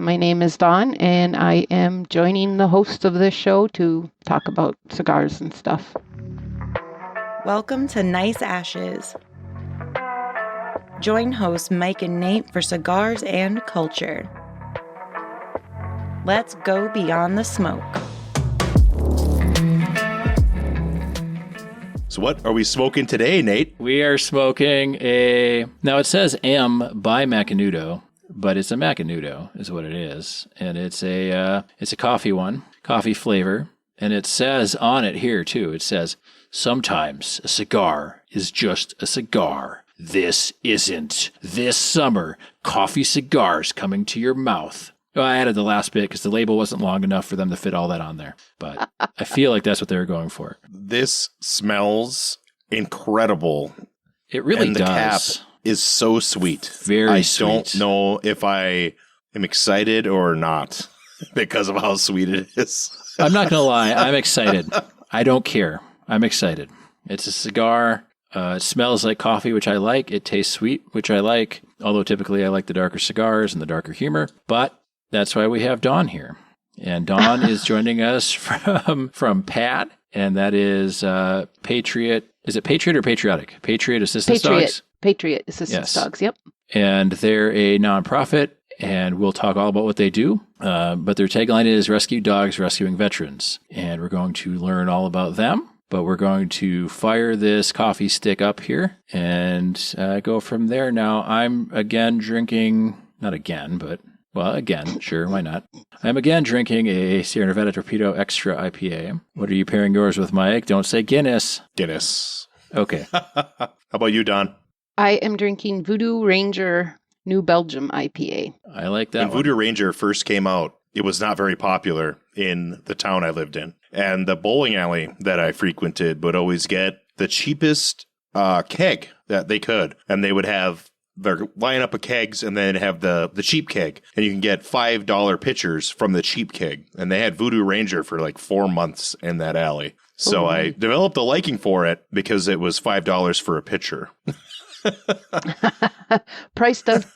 My name is Dawn, and I am joining the host of this show to talk about cigars and stuff. Welcome to Nice Ashes. Join hosts Mike and Nate for cigars and culture. Let's go beyond the smoke. So what are we smoking today, Nate? We are smoking now it says M by Macanudo, but it's a Macanudo is what it is. And it's a coffee one, coffee flavor. And it says on it here too, it says, sometimes a cigar is just a cigar. This isn't. This summer, coffee cigars coming to your mouth. Well, I added the last bit because the label wasn't long enough for them to fit all that on there. But I feel like that's what they were going for. This smells incredible. It really and the does. cap is so sweet. Very sweet. I don't know if I am excited or not because of how sweet it is. I'm not going to lie. I'm excited. I don't care. I'm excited. It's a cigar. It smells like coffee, which I like. It tastes sweet, which I like. Although typically I like the darker cigars and the darker humor. But that's why we have Dawn here. And Dawn is joining us from PAD. And that is Patriot. Is it Patriot or Patriotic? Patriot Assistance Dogs? Patriot Assistance Dogs, yep. And they're a nonprofit. And we'll talk all about what they do. But their tagline is Rescue Dogs Rescuing Veterans. And we're going to learn all about them. But we're going to fire this coffee stick up here and go from there. Now, I'm again drinking, not again, but, well, again, sure, why not? I'm again drinking a Sierra Nevada Torpedo Extra IPA. What are you pairing yours with, Mike? Don't say Guinness. Guinness. Okay. How about you, Don? I am drinking Voodoo Ranger New Belgium IPA. I like that When one. Voodoo Ranger first came out, it was not very popular in the town I lived in. And the bowling alley that I frequented would always get the cheapest keg that they could. And they would have their lineup of kegs and then have the cheap keg. And you can get $5 pitchers from the cheap keg. And they had Voodoo Ranger for like 4 months in that alley. So I developed a liking for it because it was $5 for a pitcher. Price does,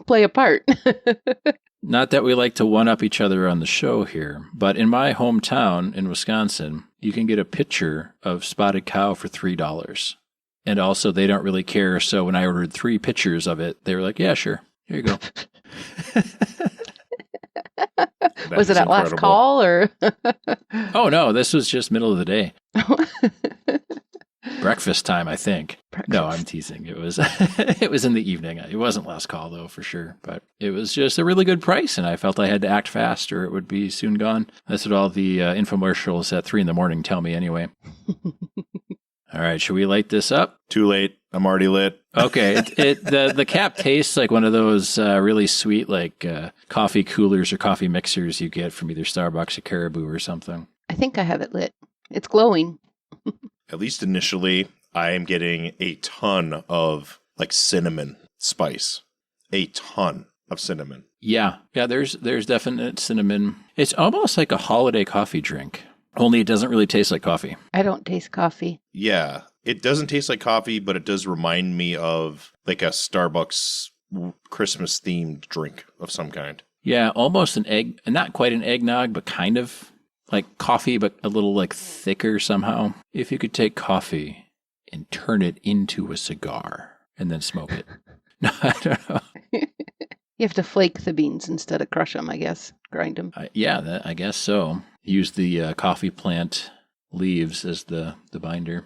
play a part. Not that we like to one-up each other on the show here, but in my hometown in Wisconsin, you can get a pitcher of Spotted Cow for $3. And also, they don't really care, so when I ordered 3 pitchers of it, they were like, yeah, sure, here you go. Was it at last call, or? Oh, no, this was just middle of the day. Breakfast time, I think. Breakfast. No, I'm teasing. It was it was in the evening. It wasn't last call, though, for sure. But it was just a really good price, and I felt I had to act fast or it would be soon gone. That's what all the infomercials at 3 a.m. tell me anyway. All right, should we light this up? Too late. I'm already lit. Okay. The cap tastes like one of those really sweet like coffee coolers or coffee mixers you get from either Starbucks or Caribou or something. I think I have it lit. It's glowing. At least initially, I am getting a ton of like cinnamon spice. A ton of cinnamon. Yeah, there's definite cinnamon. It's almost like a holiday coffee drink, only it doesn't really taste like coffee. I don't taste coffee. Yeah, it doesn't taste like coffee, but it does remind me of like a Starbucks Christmas themed drink of some kind. Yeah, almost an egg, not quite an eggnog, but kind of. Like coffee, but a little like thicker somehow. If you could take coffee and turn it into a cigar and then smoke it. No, I don't know. You have to flake the beans instead of crush them, I guess. Grind them. I guess so. Use the coffee plant leaves as the binder.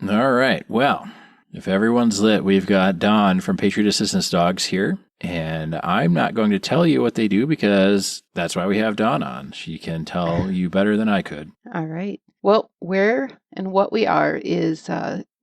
All right. Well, if everyone's lit, we've got Dawn from Patriot Assistance Dogs here. And I'm not going to tell you what they do because that's why we have Dawn on. She can tell you better than I could. All right. Well, where and what we are is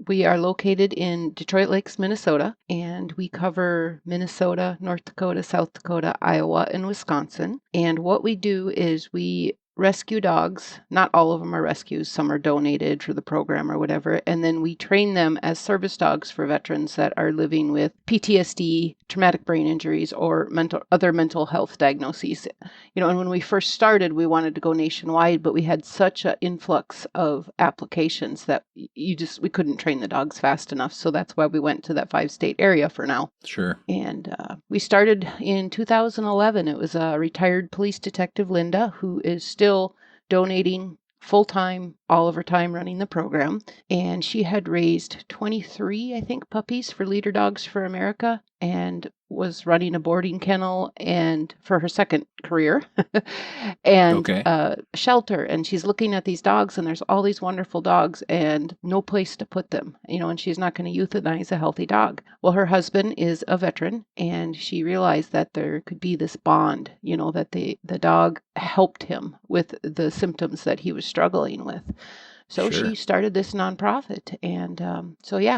we are located in Detroit Lakes, Minnesota, and we cover Minnesota, North Dakota, South Dakota, Iowa, and Wisconsin. And what we do is we rescue dogs. Not all of them are rescues. Some are donated for the program or whatever. And then we train them as service dogs for veterans that are living with PTSD, traumatic brain injuries, or other mental health diagnoses. And when we first started, we wanted to go nationwide, but we had such an influx of applications that we couldn't train the dogs fast enough. So that's why we went to that 5-state area for now. Sure. And we started in 2011. It was a retired police detective, Linda, who is still donating full-time, all of her time running the program. And she had raised 23, I think, puppies for Leader Dogs for America, and was running a boarding kennel and for her second career and shelter. And she's looking at these dogs, and there's all these wonderful dogs and no place to put them, and she's not going to euthanize a healthy dog. Well, her husband is a veteran, and she realized that there could be this bond, that the dog helped him with the symptoms that he was struggling with. So she started this nonprofit. And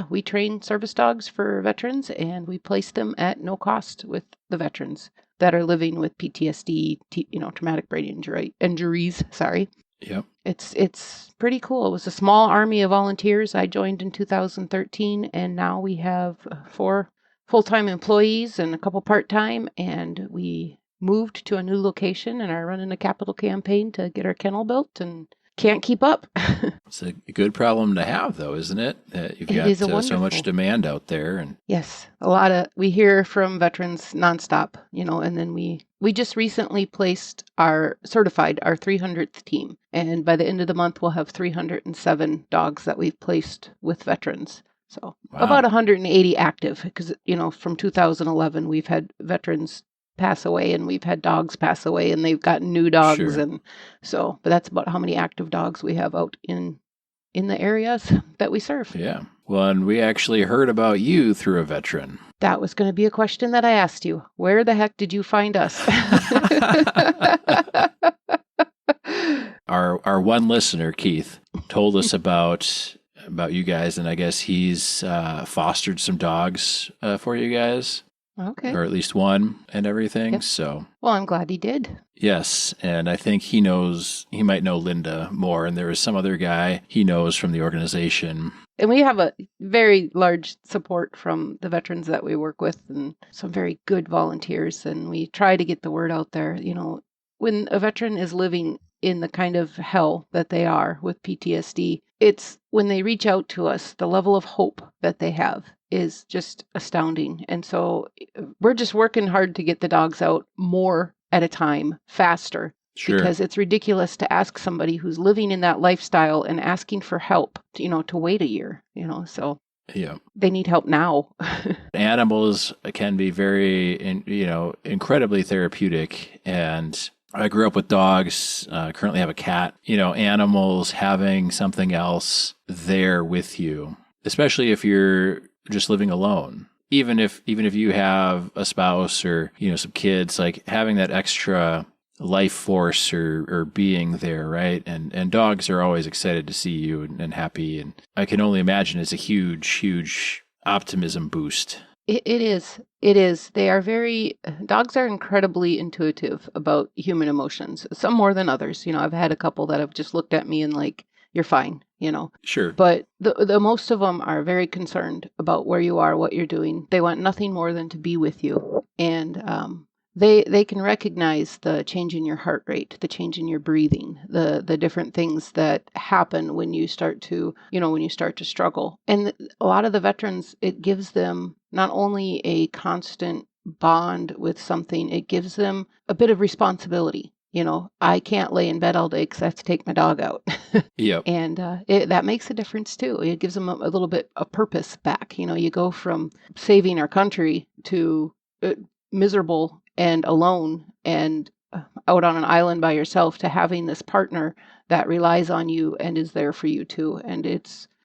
we train service dogs for veterans, and we place them at no cost with the veterans that are living with PTSD, traumatic brain injuries. Sorry. Yep. It's pretty cool. It was a small army of volunteers. I joined in 2013, and now we have 4 full-time employees and a couple part-time, and we moved to a new location and are running a capital campaign to get our kennel built, and can't keep up. It's a good problem to have, though, isn't it? You've got so much demand out there. And yes, we hear from veterans nonstop, and then we just recently certified our 300th team. And by the end of the month, we'll have 307 dogs that we've placed with veterans. So about 180 active, because, from 2011, we've had veterans pass away, and we've had dogs pass away, and they've gotten new dogs. Sure. And so, but that's about how many active dogs we have out in the areas that we serve. Yeah. Well, and we actually heard about you through a veteran. That was going to be a question that I asked you. Where the heck did you find us? Our one listener, Keith, told us about you guys, and I guess he's fostered some dogs for you guys. Okay. Or at least one and everything. Yep. So. Well, I'm glad he did. Yes. And I think he might know Linda more. And there is some other guy he knows from the organization. And we have a very large support from the veterans that we work with, and some very good volunteers. And we try to get the word out there. When a veteran is living in the kind of hell that they are with PTSD, it's when they reach out to us, the level of hope that they have is just astounding. And so we're just working hard to get the dogs out more at a time, faster. Sure. Because it's ridiculous to ask somebody who's living in that lifestyle and asking for help, to wait a year, so yeah, they need help now. Animals can be very, incredibly therapeutic. And I grew up with dogs, currently have a cat. Animals having something else there with you, especially if you're just living alone. Even if you have a spouse or, some kids, like having that extra life force or being there, right? And dogs are always excited to see you and happy. And I can only imagine it's a huge, huge optimism boost. It is. Dogs are incredibly intuitive about human emotions, some more than others. I've had a couple that have just looked at me and like, you're fine, Sure. But the most of them are very concerned about where you are, what you're doing. They want nothing more than to be with you. And they can recognize the change in your heart rate, the change in your breathing, the different things that happen when you start to struggle. And a lot of the veterans, it gives them not only a constant bond with something, it gives them a bit of responsibility. I can't lay in bed all day because I have to take my dog out. Yep. And that makes a difference too. It gives them a little bit of purpose back. You go from saving our country to miserable and alone and out on an island by yourself to having this partner that relies on you and is there for you too. And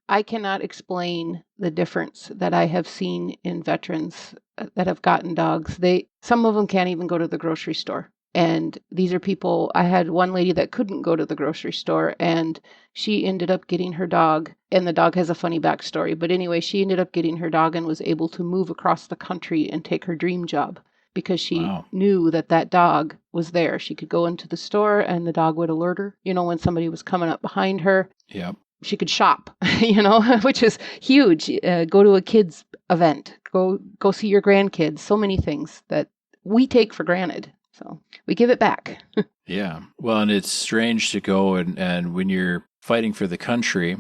I cannot explain the difference that I have seen in veterans that have gotten dogs. Some of them can't even go to the grocery store. And these are people, I had one lady that couldn't go to the grocery store, and she ended up getting her dog, and the dog has a funny backstory. But anyway, she ended up getting her dog and was able to move across the country and take her dream job. because she Wow. knew that dog was there. She could go into the store and the dog would alert her, when somebody was coming up behind her. Yep. She could shop, which is huge. Go to a kids event, go see your grandkids. So many things that we take for granted. So we give it back. Yeah. Well, and it's strange to go and when you're fighting for the country,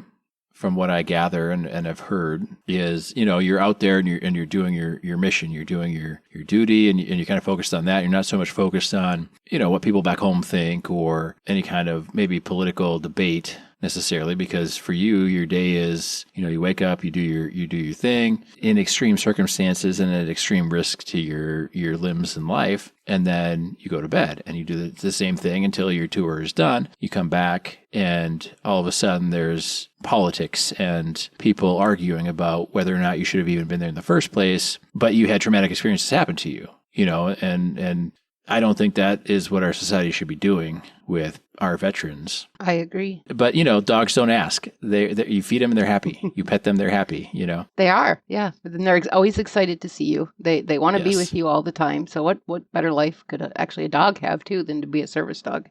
from what I gather and have heard, is, you're out there and you're doing your mission, you're doing your duty, and you're kind of focused on that. You're not so much focused on, what people back home think or any kind of maybe political debate necessarily, because for you, your day is, you wake up, you do your thing in extreme circumstances and at extreme risk to your limbs and life. And then you go to bed and you do the same thing until your tour is done. You come back and all of a sudden there's politics and people arguing about whether or not you should have even been there in the first place, but you had traumatic experiences happen to you, and I don't think that is what our society should be doing with our veterans. I agree. But, dogs don't ask. You feed them and they're happy. You pet them, they're happy, They are, yeah. But then they're always excited to see you. They want to be with you all the time. So what better life could actually a dog have, too, than to be a service dog?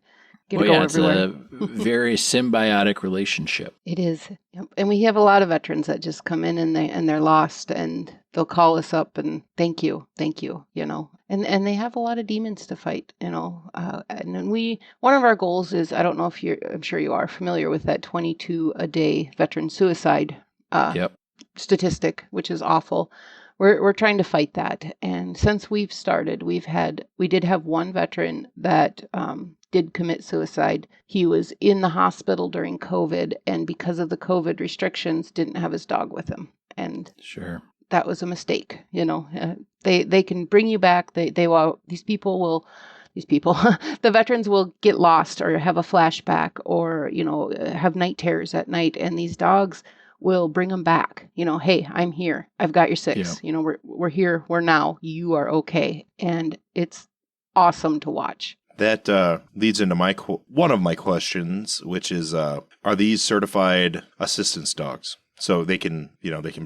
Get to go everywhere. It's a very symbiotic relationship. It is. Yep. And we have a lot of veterans that just come in and they're lost and they'll call us up and thank you, and they have a lot of demons to fight, and one of our goals is, I don't know if I'm sure you are familiar with that 22 a day veteran suicide statistic, which is awful. We're trying to fight that. And since we've started, we did have one veteran that, did commit suicide. He was in the hospital during COVID, and because of the COVID restrictions, didn't have his dog with him. And sure, that was a mistake. They can bring you back. The veterans will get lost or have a flashback or, have night terrors at night. And these dogs will bring them back. Hey, I'm here. I've got your six. Yeah. We're here. We're now. You are okay. And it's awesome to watch. That leads into one of my questions, which is, are these certified assistance dogs? So they can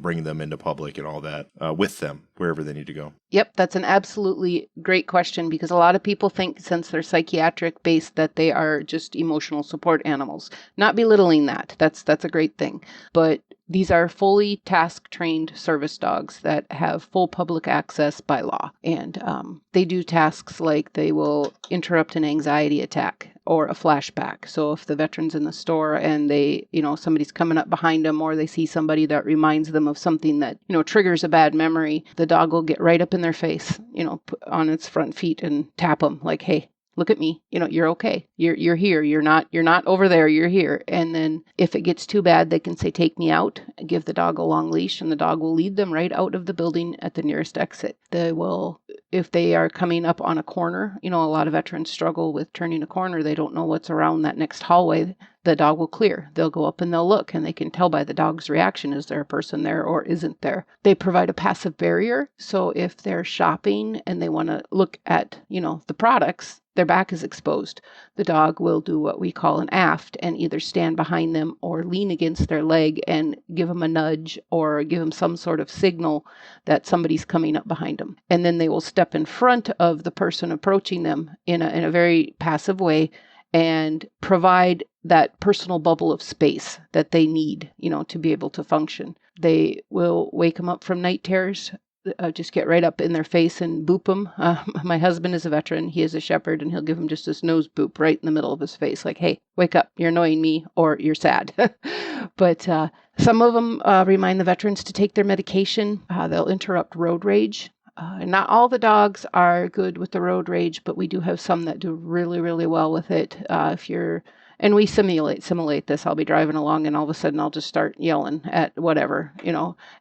bring them into public and all that with them wherever they need to go. Yep, that's an absolutely great question, because a lot of people think, since they're psychiatric based, that they are just emotional support animals. Not belittling that. That's a great thing. But these are fully task-trained service dogs that have full public access by law. And they do tasks like they will interrupt an anxiety attack or a flashback. So if the veteran's in the store and somebody's coming up behind them, or they see somebody that reminds them of something that, triggers a bad memory, the dog will get right up in their face, put on its front feet and tap them like, hey, look at me, you're okay. You're here. You're not over there. You're here. And then if it gets too bad, they can say, take me out, give the dog a long leash, and the dog will lead them right out of the building at the nearest exit. If they are coming up on a corner, a lot of veterans struggle with turning a corner. They don't know what's around that next hallway. The dog will clear. They'll go up and they'll look, and they can tell by the dog's reaction, is there a person there or isn't there? They provide a passive barrier. So if they're shopping and they want to look at, the products, their back is exposed. The dog will do what we call an aft and either stand behind them or lean against their leg and give them a nudge or give them some sort of signal that somebody's coming up behind them. And then they will step in front of the person approaching them in a very passive way and provide that personal bubble of space that they need, to be able to function. They will wake them up from night terrors, just get right up in their face and boop them. My husband is a veteran. He is a shepherd, and he'll give him just this nose boop right in the middle of his face. Like, hey, wake up. You're annoying me, or you're sad. But some of them remind the veterans to take their medication. They'll interrupt road rage. And not all the dogs are good with the road rage, but we do have some that do really, really well with it. And we simulate this. I'll be driving along and all of a sudden I'll just start yelling at whatever,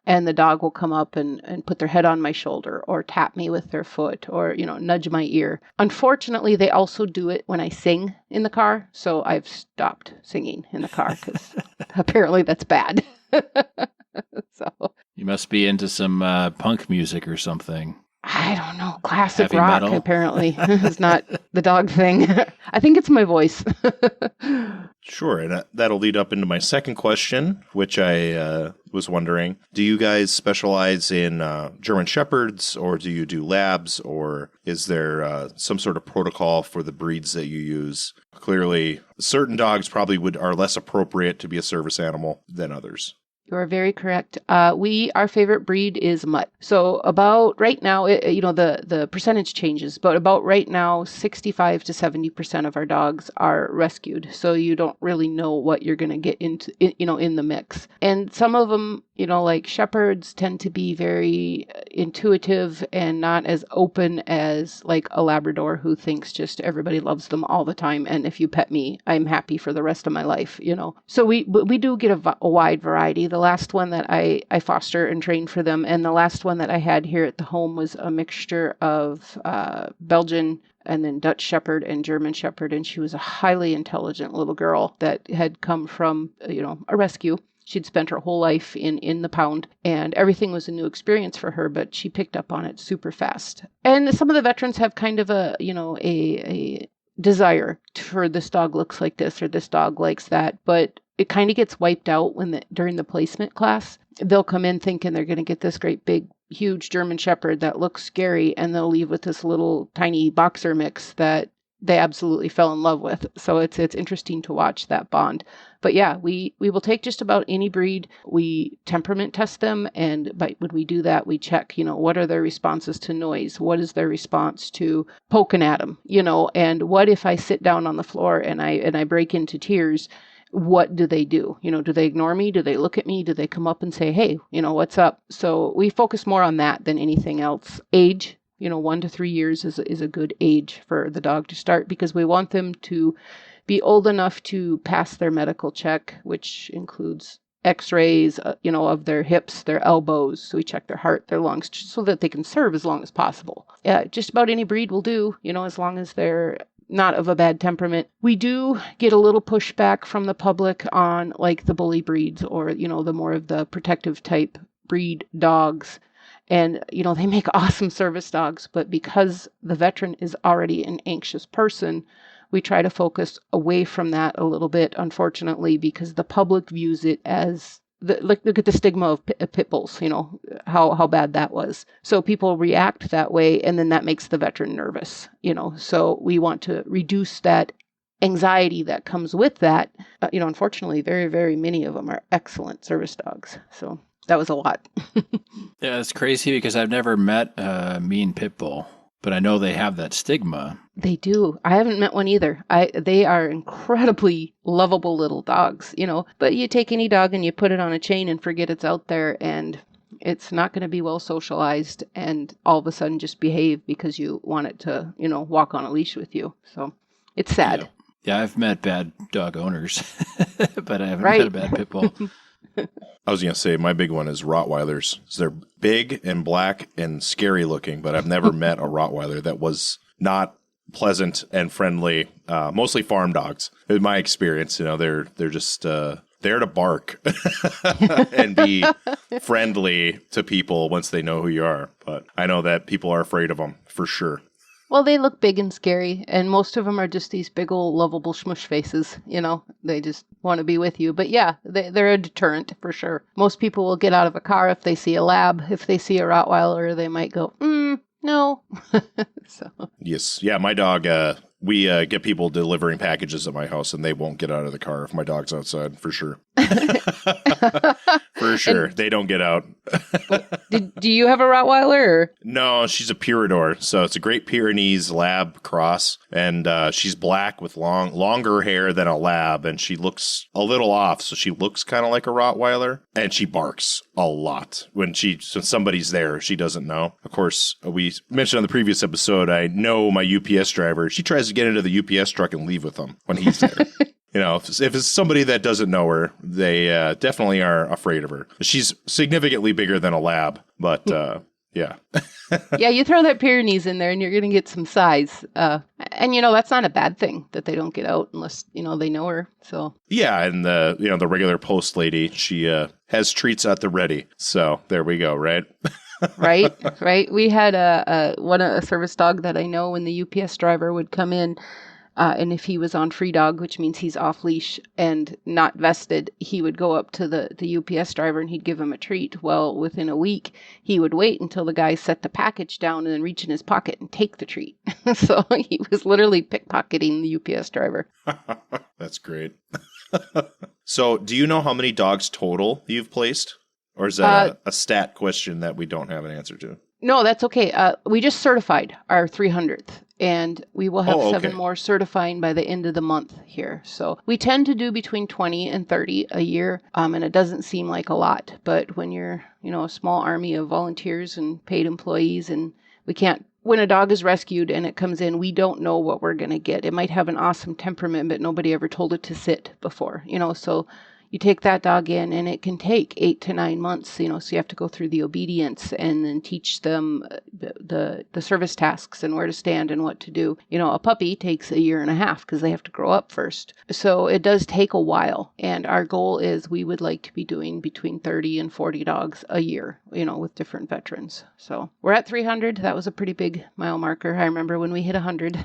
and the dog will come up and put their head on my shoulder or tap me with their foot or, nudge my ear. Unfortunately, they also do it when I sing in the car. So I've stopped singing in the car because apparently that's bad. So you must be into some punk music or something. I don't know. Classic Heavy rock, metal? apparently. It's not the dog thing. I think it's my voice. Sure, and that'll lead up into my second question, which I was wondering. Do you guys specialize in German Shepherds, or do you do labs, or is there some sort of protocol for the breeds that you use? Clearly, certain dogs probably are less appropriate to be a service animal than others. You are very correct. Our favorite breed is mutt. So about right now, the percentage changes, but about right now, 65 to 70% of our dogs are rescued. So you don't really know what you're going to get into, in the mix. And some of them, like shepherds tend to be very intuitive and not as open as like a Labrador who thinks just everybody loves them all the time. And if you pet me, I'm happy for the rest of my life, So we do get a wide variety. The last one that I foster and train for them, and the last one that I had here at the home was a mixture of Belgian and then Dutch Shepherd and German Shepherd. And she was a highly intelligent little girl that had come from, a rescue. She'd spent her whole life in the pound, and everything was a new experience for her, but she picked up on it super fast. And some of the veterans have kind of a desire for this dog looks like this or this dog likes that, but it kind of gets wiped out during the placement class. They'll come in thinking they're going to get this great big huge German Shepherd that looks scary, and they'll leave with this little tiny boxer mix that they absolutely fell in love with. So it's interesting to watch that bond. But yeah, we will take just about any breed. We temperament test them, and when we do that, we check, what are their responses to noise? What is their response to poking at them? And what if I sit down on the floor and I break into tears? What do they do? Do they ignore me? Do they look at me? Do they come up and say, hey, what's up? So we focus more on that than anything else. Age, 1 to 3 years is a good age for the dog to start, because we want them to be old enough to pass their medical check, which includes x-rays, of their hips, their elbows. So we check their heart, their lungs, so that they can serve as long as possible. Just about any breed will do, as long as they're not of a bad temperament. We do get a little pushback from the public on like the bully breeds, or, the more of the protective type breed dogs. And, they make awesome service dogs, but because the veteran is already an anxious person, we try to focus away from that a little bit, unfortunately, because the public views it as, look at the stigma of pit bulls, how bad that was. So people react that way, and then that makes the veteran nervous, So we want to reduce that anxiety that comes with that. Unfortunately, very, very many of them are excellent service dogs. So that was a lot. Yeah, it's crazy because I've never met a mean pit bull, but I know they have that stigma. They do. I haven't met one either. They are incredibly lovable little dogs, but you take any dog and you put it on a chain and forget it's out there, and it's not going to be well socialized, and all of a sudden just behave because you want it to, walk on a leash with you. So it's sad. Yeah, I've met bad dog owners, but I haven't met a bad pit bull. I was going to say, my big one is Rottweilers. They're big and black and scary looking, but I've never met a Rottweiler that was not pleasant and friendly. Mostly farm dogs. In my experience, they're just there to bark and be friendly to people once they know who you are. But I know that people are afraid of them for sure. Well, they look big and scary, and most of them are just these big old lovable smush faces, They just want to be with you. But yeah, they're a deterrent for sure. Most people will get out of a car if they see a lab. If they see a Rottweiler, they might go, no. So. Yes. Yeah, my dog, we get people delivering packages at my house, and they won't get out of the car if my dog's outside, for sure. For sure. They don't get out. Do you have a Rottweiler? Or? No, she's a Purador. So it's a Great Pyrenees Lab cross. And she's black with longer hair than a Lab. And she looks a little off. So she looks kind of like a Rottweiler. And she barks a lot. When somebody's there, she doesn't know. Of course, we mentioned on the previous episode, I know my UPS driver. She tries to get into the UPS truck and leave with him when he's there. If it's somebody that doesn't know her, they definitely are afraid of her. She's significantly bigger than a Lab, but yeah. Yeah, you throw that Pyrenees in there and you're going to get some size. And, that's not a bad thing that they don't get out unless, they know her. So yeah, and the regular post lady, she has treats at the ready. So there we go, right? Right, right. We had a service dog that I know when the UPS driver would come in, and if he was on free dog, which means he's off leash and not vested, he would go up to the UPS driver and he'd give him a treat. Well, within a week, he would wait until the guy set the package down and then reach in his pocket and take the treat. So he was literally pickpocketing the UPS driver. That's great. So do you know how many dogs total you've placed? Or is that a stat question that we don't have an answer to? No, that's okay. We just certified our 300th, and we will have 7 more certifying by the end of the month here. So we tend to do between 20 and 30 a year, and it doesn't seem like a lot. But when you're, a small army of volunteers and paid employees, and we can't, when a dog is rescued and it comes in, we don't know what we're going to get. It might have an awesome temperament, but nobody ever told it to sit before, so you take that dog in and it can take 8 to 9 months, so you have to go through the obedience and then teach them the service tasks and where to stand and what to do. A puppy takes 1.5 years because they have to grow up first. So it does take a while. And our goal is we would like to be doing between 30 and 40 dogs a year, with different veterans. So we're at 300. That was a pretty big mile marker. I remember when we hit 100.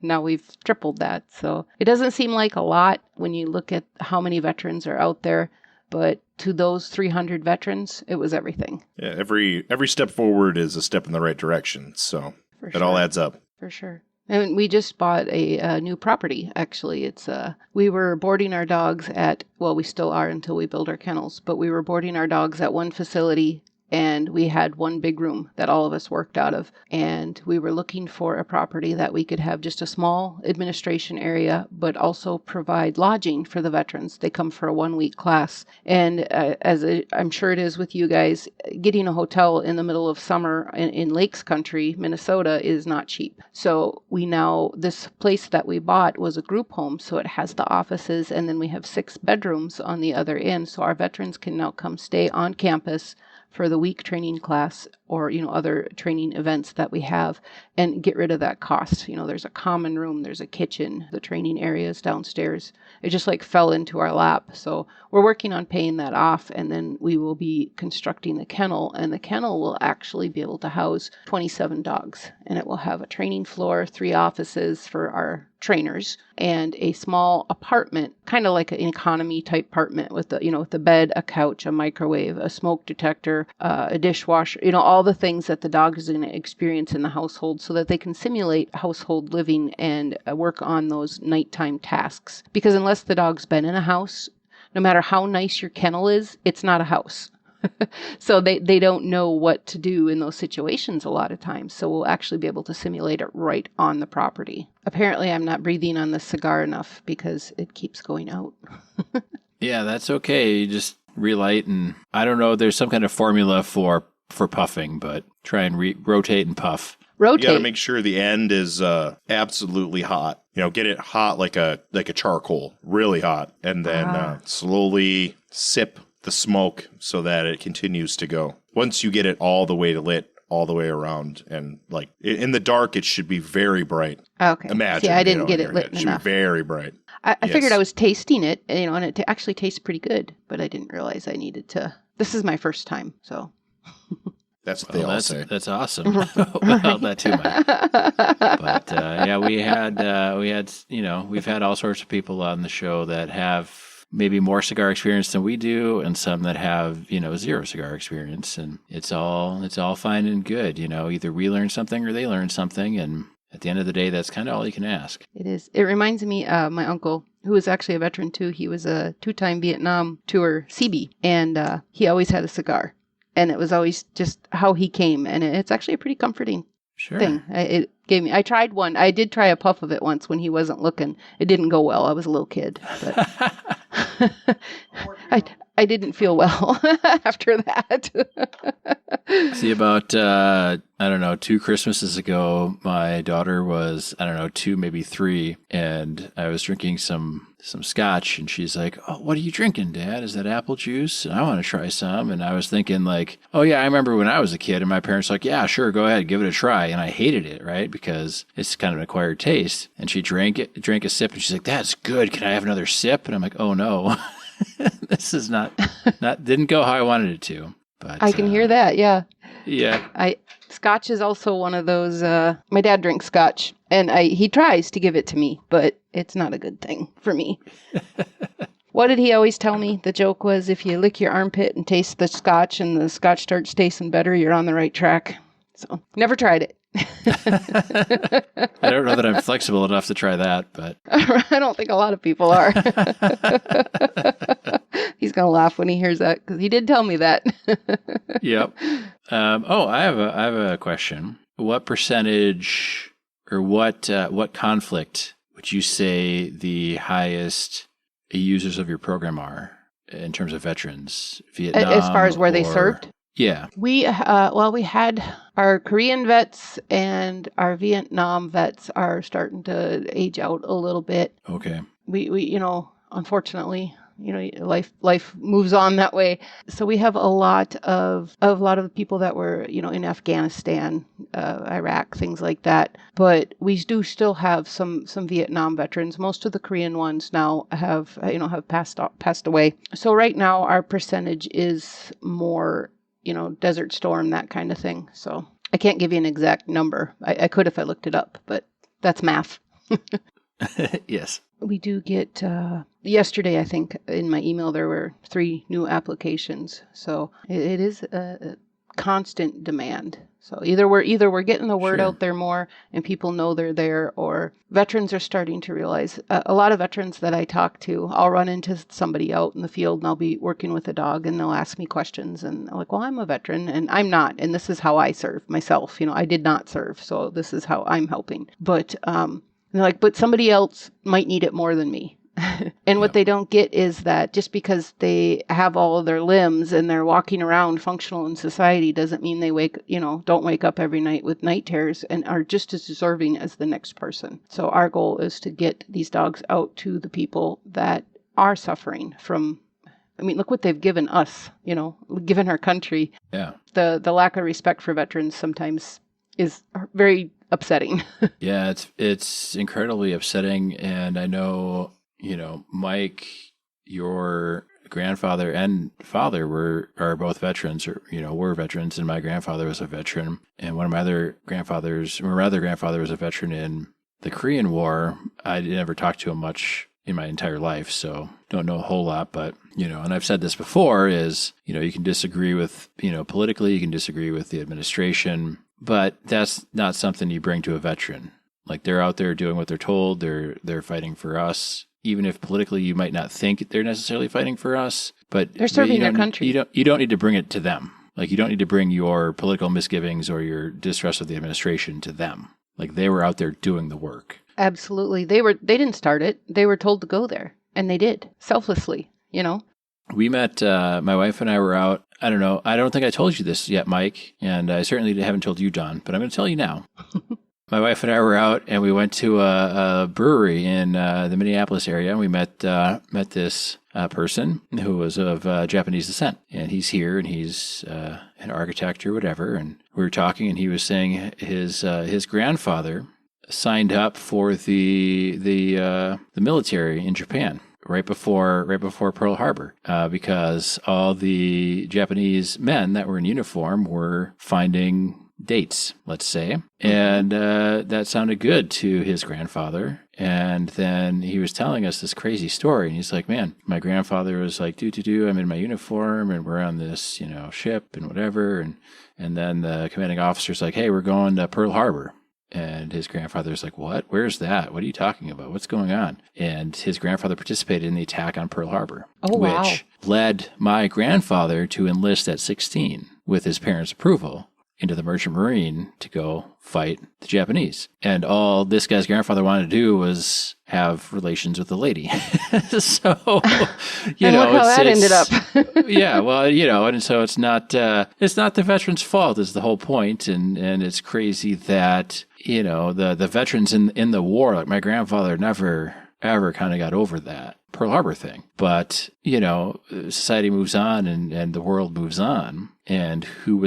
Now we've tripled that. So it doesn't seem like a lot when you look at how many veterans are out there, but to those 300 veterans, it was everything. Yeah, every step forward is a step in the right direction, so it all adds up. For sure. And we just bought a new property, actually. It's we were boarding our dogs we still are until we build our kennels, but we were boarding our dogs at one facility, and we had one big room that all of us worked out of. And we were looking for a property that we could have just a small administration area, but also provide lodging for the veterans. They come for a 1-week class. And I'm sure it is with you guys, getting a hotel in the middle of summer in Lakes Country, Minnesota, is not cheap. So this place that we bought was a group home. So it has the offices, and then we have 6 bedrooms on the other end. So our veterans can now come stay on campus for the week training class or, other training events that we have, and get rid of that cost. There's a common room, there's a kitchen, the training areas downstairs. It just fell into our lap. So we're working on paying that off, and then we will be constructing the kennel, and the kennel will actually be able to house 27 dogs, and it will have a training floor, 3 offices for our trainers, and a small apartment, kind of like an economy type apartment with the bed, a couch, a microwave, a smoke detector, a dishwasher, all the things that the dog is going to experience in the household, so that they can simulate household living and work on those nighttime tasks. Because unless the dog's been in a house, no matter how nice your kennel is, it's not a house. So they don't know what to do in those situations a lot of times. So we'll actually be able to simulate it right on the property. Apparently, I'm not breathing on the cigar enough because it keeps going out. Yeah, that's okay. You just relight, and I don't know, there's some kind of formula for puffing, but try and rotate and puff. You got to make sure the end is absolutely hot. Get it hot like a charcoal, really hot, and then slowly sip the smoke so that it continues to go. Once you get it all the way lit, all the way around, and in the dark, it should be very bright. Okay. Imagine. See, I didn't get it lit enough. It should be very bright. I figured I was tasting it, and it actually tastes pretty good, but I didn't realize I needed to. This is my first time, so. That's what they all say. That's awesome. Well, not too much. But we've had all sorts of people on the show that have maybe more cigar experience than we do, and some that have, 0 cigar experience, and it's all fine and good. Either we learn something or they learn something, and at the end of the day, that's kind of all you can ask. It is. It reminds me of my uncle, who was actually a veteran too. He was a 2-time Vietnam tour CB, and he always had a cigar. And it was always just how he came. And it's actually a pretty comforting thing. It gave me. I tried one. I did try a puff of it once when he wasn't looking. It didn't go well. I was a little kid. But I didn't feel well after that. See, about, 2 Christmases ago, my daughter was, 2, maybe 3, and I was drinking some scotch, and she's like, "Oh, what are you drinking, Dad? Is that apple juice? And I want to try some." And I was thinking "Oh yeah, I remember when I was a kid and my parents were like, "Yeah, sure, go ahead, give it a try." And I hated it, right? Because it's kind of an acquired taste. And she drank a sip, and she's like, "That's good. Can I have another sip?" And I'm like, "Oh no." This is not didn't go how I wanted it to. But I can hear that, yeah. Yeah. Scotch is also one of those. My dad drinks Scotch, and he tries to give it to me, but it's not a good thing for me. What did he always tell me? The joke was, if you lick your armpit and taste the Scotch, and the Scotch starts tasting better, you're on the right track. So never tried it. I don't know that I'm flexible enough to try that, but I don't think a lot of people are. He's gonna laugh when he hears that because he did tell me that. Yep. I have a question. What percentage or what conflict would you say the highest users of your program are in terms of veterans? Vietnam, as far as where they served? Yeah. We had our Korean vets and our Vietnam vets are starting to age out a little bit. Okay. We unfortunately, life moves on that way. So we have a lot of the people that were, in Afghanistan, Iraq, things like that. But we do still have some Vietnam veterans. Most of the Korean ones now have passed away. So right now our percentage is more, Desert Storm, that kind of thing. So I can't give you an exact number. I could if I looked it up, but that's math. Yes. We do get, yesterday, I think, in my email, there were 3 new applications. So it is a constant demand. So either we're getting the word out there more and people know they're there, or veterans are starting to realize. A lot of veterans that I talk to, I'll run into somebody out in the field and I'll be working with a dog and they'll ask me questions and I'm like, well, I'm a veteran and I'm not. And this is how I serve myself. I did not serve. So this is how I'm helping. But, they're like, but somebody else might need it more than me. And what they don't get is that just because they have all of their limbs and they're walking around functional in society doesn't mean they don't wake up every night with night terrors and are just as deserving as the next person. So our goal is to get these dogs out to the people that are suffering from, look what they've given us, given our country. Yeah. The lack of respect for veterans sometimes is very upsetting. Yeah, it's incredibly upsetting. And I know, Mike, your grandfather and father are both veterans, or, were veterans, and my grandfather was a veteran. And my other grandfather was a veteran in the Korean War. I never talked to him much in my entire life, so don't know a whole lot, but, and I've said this before is, you can disagree with, politically, you can disagree with the administration, but that's not something you bring to a veteran. Like, they're out there doing what they're told. They're fighting for us, even if politically you might not think they're necessarily fighting for us. But they're serving their country. You don't need to bring it to them. Like, you don't need to bring your political misgivings or your distrust of the administration to them. Like, they were out there doing the work. Absolutely, they didn't start it. They were told to go there, and they did selflessly. We met. My wife and I were out. I don't know. I don't think I told you this yet, Mike, and I certainly haven't told you, Don. But I'm going to tell you now. My wife and I were out, and we went to a brewery in the Minneapolis area, and we met this person who was of Japanese descent. And he's here, and he's an architect or whatever. And we were talking, and he was saying his grandfather signed up for the military in Japan right before Pearl Harbor, because all the Japanese men that were in uniform were finding dates, let's say. And that sounded good to his grandfather. And then he was telling us this crazy story. And he's like, man, my grandfather was like, I'm in my uniform and we're on this, ship and whatever. And then the commanding officer's like, hey, we're going to Pearl Harbor. And his grandfather's like, what? Where's that? What are you talking about? What's going on? And his grandfather participated in the attack on Pearl Harbor, which led my grandfather to enlist at 16 with his parents' approval into the Merchant Marine to go fight the Japanese. And all this guy's grandfather wanted to do was have relations with the lady. So, look how that ended up. Yeah, well, and so it's not the veterans' fault is the whole point. And it's crazy that, the veterans in the war, like my grandfather never ever kind of got over that Pearl Harbor thing. But, society moves on and the world moves on. And who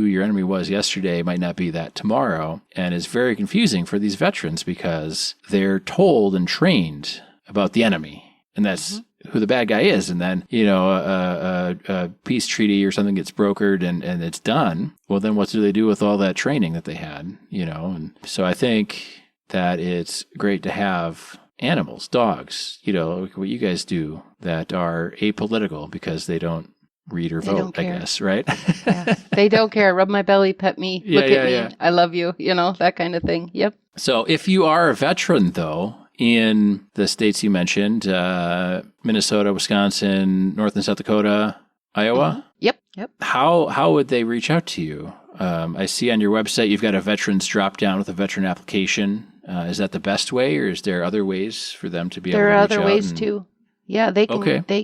your enemy was yesterday might not be that tomorrow. And it's very confusing for these veterans because they're told and trained about the enemy. And that's who the bad guy is. And then, a peace treaty or something gets brokered and it's done. Well, then what do they do with all that training that they had, And so I think that it's great to have animals, dogs, what you guys do that are apolitical because they don't read or vote, I guess, right? Yeah. They don't care. Rub my belly, pet me, look at me. I love you, that kind of thing. Yep. So if you are a veteran, though, in the states you mentioned, Minnesota, Wisconsin, North and South Dakota, Iowa? Yep. How would they reach out to you? I see on your website you've got a veterans drop down with a veteran application. Is that the best way, or is there other ways for them to be able to reach out? There are other ways too. Yeah, they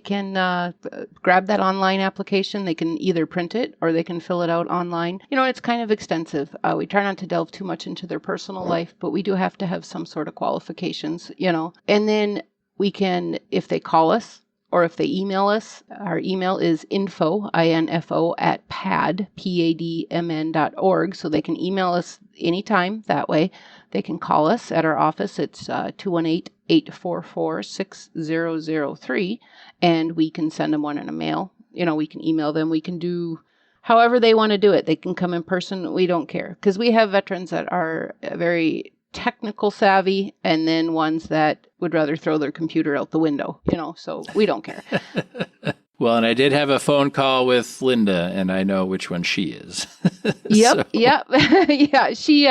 can grab that online application. They can either print it or they can fill it out online. It's kind of extensive. We try not to delve too much into their personal life, but we do have to have some sort of qualifications, And then we can, if they call us or if they email us, our email is info at padmn.org. So they can email us anytime that way. They can call us at our office. It's 218-844-6003, and we can send them one in a mail. We can email them. We can do however they want to do it. They can come in person. We don't care, because we have veterans that are very technical savvy and then ones that would rather throw their computer out the window, so we don't care. Well, and I did have a phone call with Linda, and I know which one she is. Yep. Yeah, she,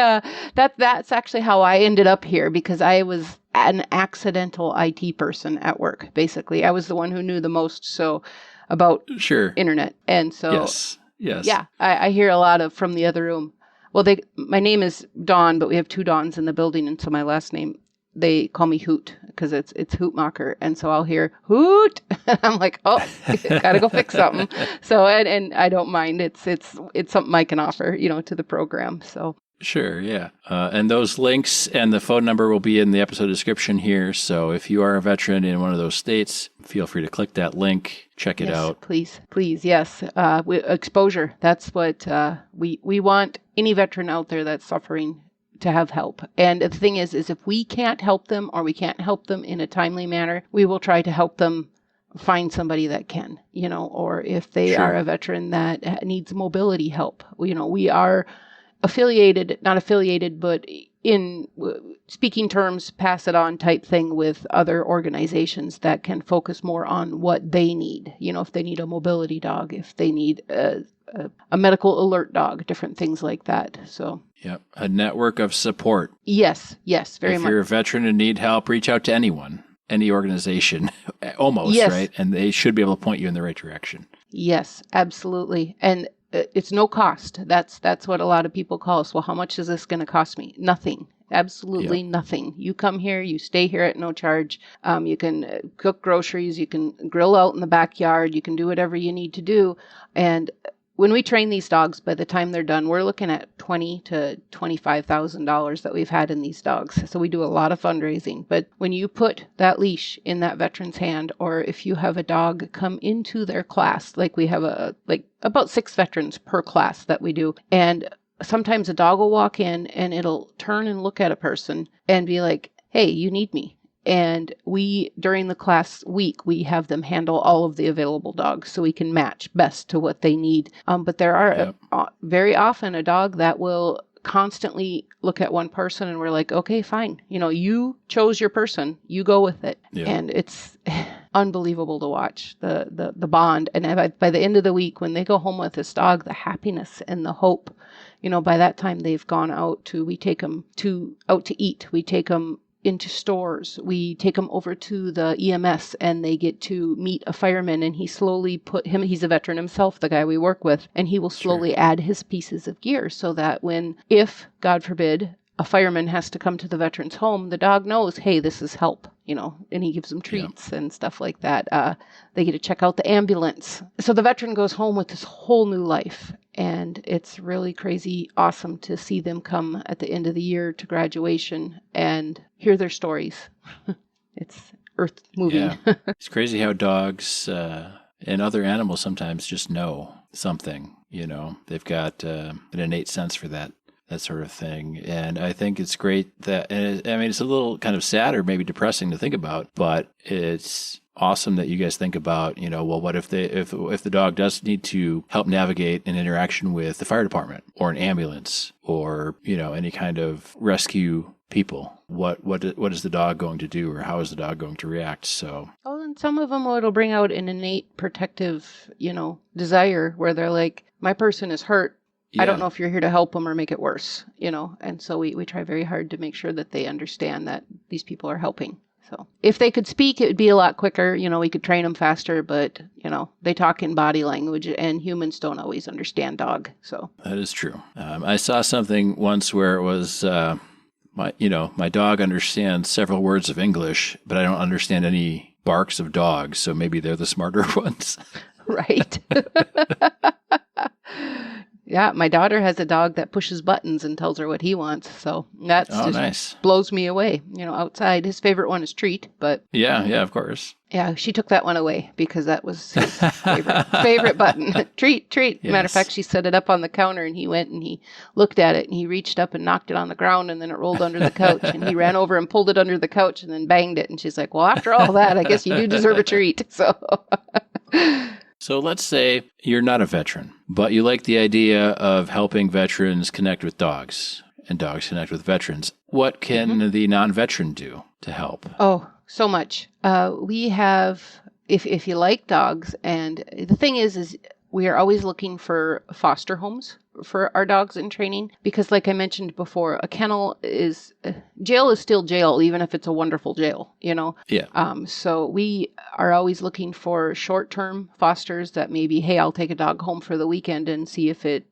that's actually how I ended up here, because I was an accidental IT person at work, basically. I was the one who knew the most about internet. And so, yes. Yeah, I hear a lot from the other room. Well, my name is Dawn, but we have two Dawns in the building, and so my last name, they call me Hoot because it's Hootmacher, and so I'll hear Hoot, and I'm like, oh, gotta go fix something. So and I don't mind. It's something I can offer, to the program. So sure, yeah. And those links and the phone number will be in the episode description here. So if you are a veteran in one of those states, feel free to click that link, check it out. Please, yes. Exposure. That's what we want. Any veteran out there that's suffering to have help. And the thing is if we can't help them or we can't help them in a timely manner, we will try to help them find somebody that can, or if they are a veteran that needs mobility help. We are not affiliated, but in speaking terms, pass it on type thing with other organizations that can focus more on what they need. If they need a mobility dog, if they need a medical alert dog, different things like that. So, yep, a network of support. Yes, very much. If you're a veteran and need help, reach out to anyone, any organization, almost, right? And they should be able to point you in the right direction. Yes, absolutely. And it's no cost. That's what a lot of people call us. Well, how much is this going to cost me? Nothing. Absolutely nothing. You come here, you stay here at no charge. You can cook groceries, you can grill out in the backyard, you can do whatever you need to do. And when we train these dogs, by the time they're done, we're looking at $20,000 to $25,000 that we've had in these dogs. So we do a lot of fundraising. But when you put that leash in that veteran's hand, or if you have a dog come into their class, like we have about 6 veterans per class that we do, and sometimes a dog will walk in and it'll turn and look at a person and be like, hey, you need me. And during the class week, we have them handle all of the available dogs so we can match best to what they need. But there are very often a dog that will constantly look at one person and we're like, okay, fine. You chose your person, you go with it. Yeah. And it's unbelievable to watch the bond. And by the end of the week, when they go home with this dog, the happiness and the hope, by that time they've gone out we take them out to eat. We take them into stores. We take them over to the EMS and they get to meet a fireman, and he's a veteran himself, the guy we work with, and he will slowly add his pieces of gear so that if, God forbid, a fireman has to come to the veteran's home, the dog knows, hey, this is help, and he gives them treats and stuff like that. They get to check out the ambulance. So the veteran goes home with this whole new life. And it's really crazy, awesome to see them come at the end of the year to graduation and hear their stories. It's earth moving. Yeah. It's crazy how dogs and other animals sometimes just know something, They've got an innate sense for that. that sort of thing. And I think it's great that, and I mean, it's a little kind of sad or maybe depressing to think about, but it's awesome that you guys think about, well, what if the dog does need to help navigate an interaction with the fire department or an ambulance or, any kind of rescue people? What is the dog going to do, or how is the dog going to react? So, well, and some of them, it'll bring out an innate protective, desire where they're like, my person is hurt. yeah. I don't know if you're here to help them or make it worse, and so we try very hard to make sure that they understand that these people are helping. So if they could speak, it would be a lot quicker. We could train them faster, but, they talk in body language and humans don't always understand dog. So that is true. I saw something once where it was, my dog understands several words of English, but I don't understand any barks of dogs. So maybe they're the smarter ones. Right. Yeah, my daughter has a dog that pushes buttons and tells her what he wants. So that's just nice. Blows me away. Outside, his favorite one is Treat, but Yeah, of course. yeah, she took that one away because that was his favorite button. Treat. Yes. Matter of fact, she set it up on the counter and he went and he looked at it and he reached up and knocked it on the ground and then it rolled under the couch and he ran over and pulled it under the couch and then banged it. And she's like, well, after all that, I guess you do deserve a treat. So So let's say you're not a veteran, but you like the idea of helping veterans connect with dogs and dogs connect with veterans. What can the non-veteran do to help? Oh, so much. We have, if you like dogs, and the thing is we are always looking for foster homes for our dogs in training because, like I mentioned before, a kennel is jail is still jail, even if it's a wonderful jail. Yeah. So we are always looking for short-term fosters that maybe, hey, I'll take a dog home for the weekend and see if it,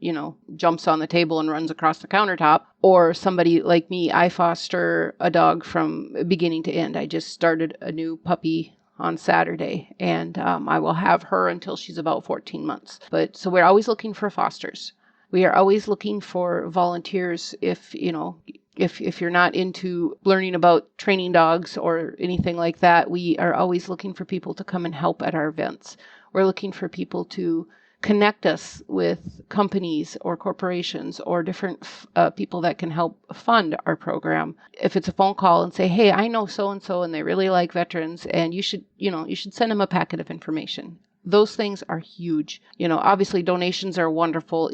jumps on the table and runs across the countertop. Or somebody like me, I foster a dog from beginning to end. I just started a new puppy on Saturday, and I will have her until she's about 14 months. So we're always looking for fosters. We are always looking for volunteers if you're not into learning about training dogs or anything like that. We are always looking for people to come and help at our events. We're looking for people to connect us with companies or corporations or different people that can help fund our program. If it's a phone call and say, hey, I know so-and-so and they really like veterans and you should send them a packet of information. Those things are huge. Obviously donations are wonderful.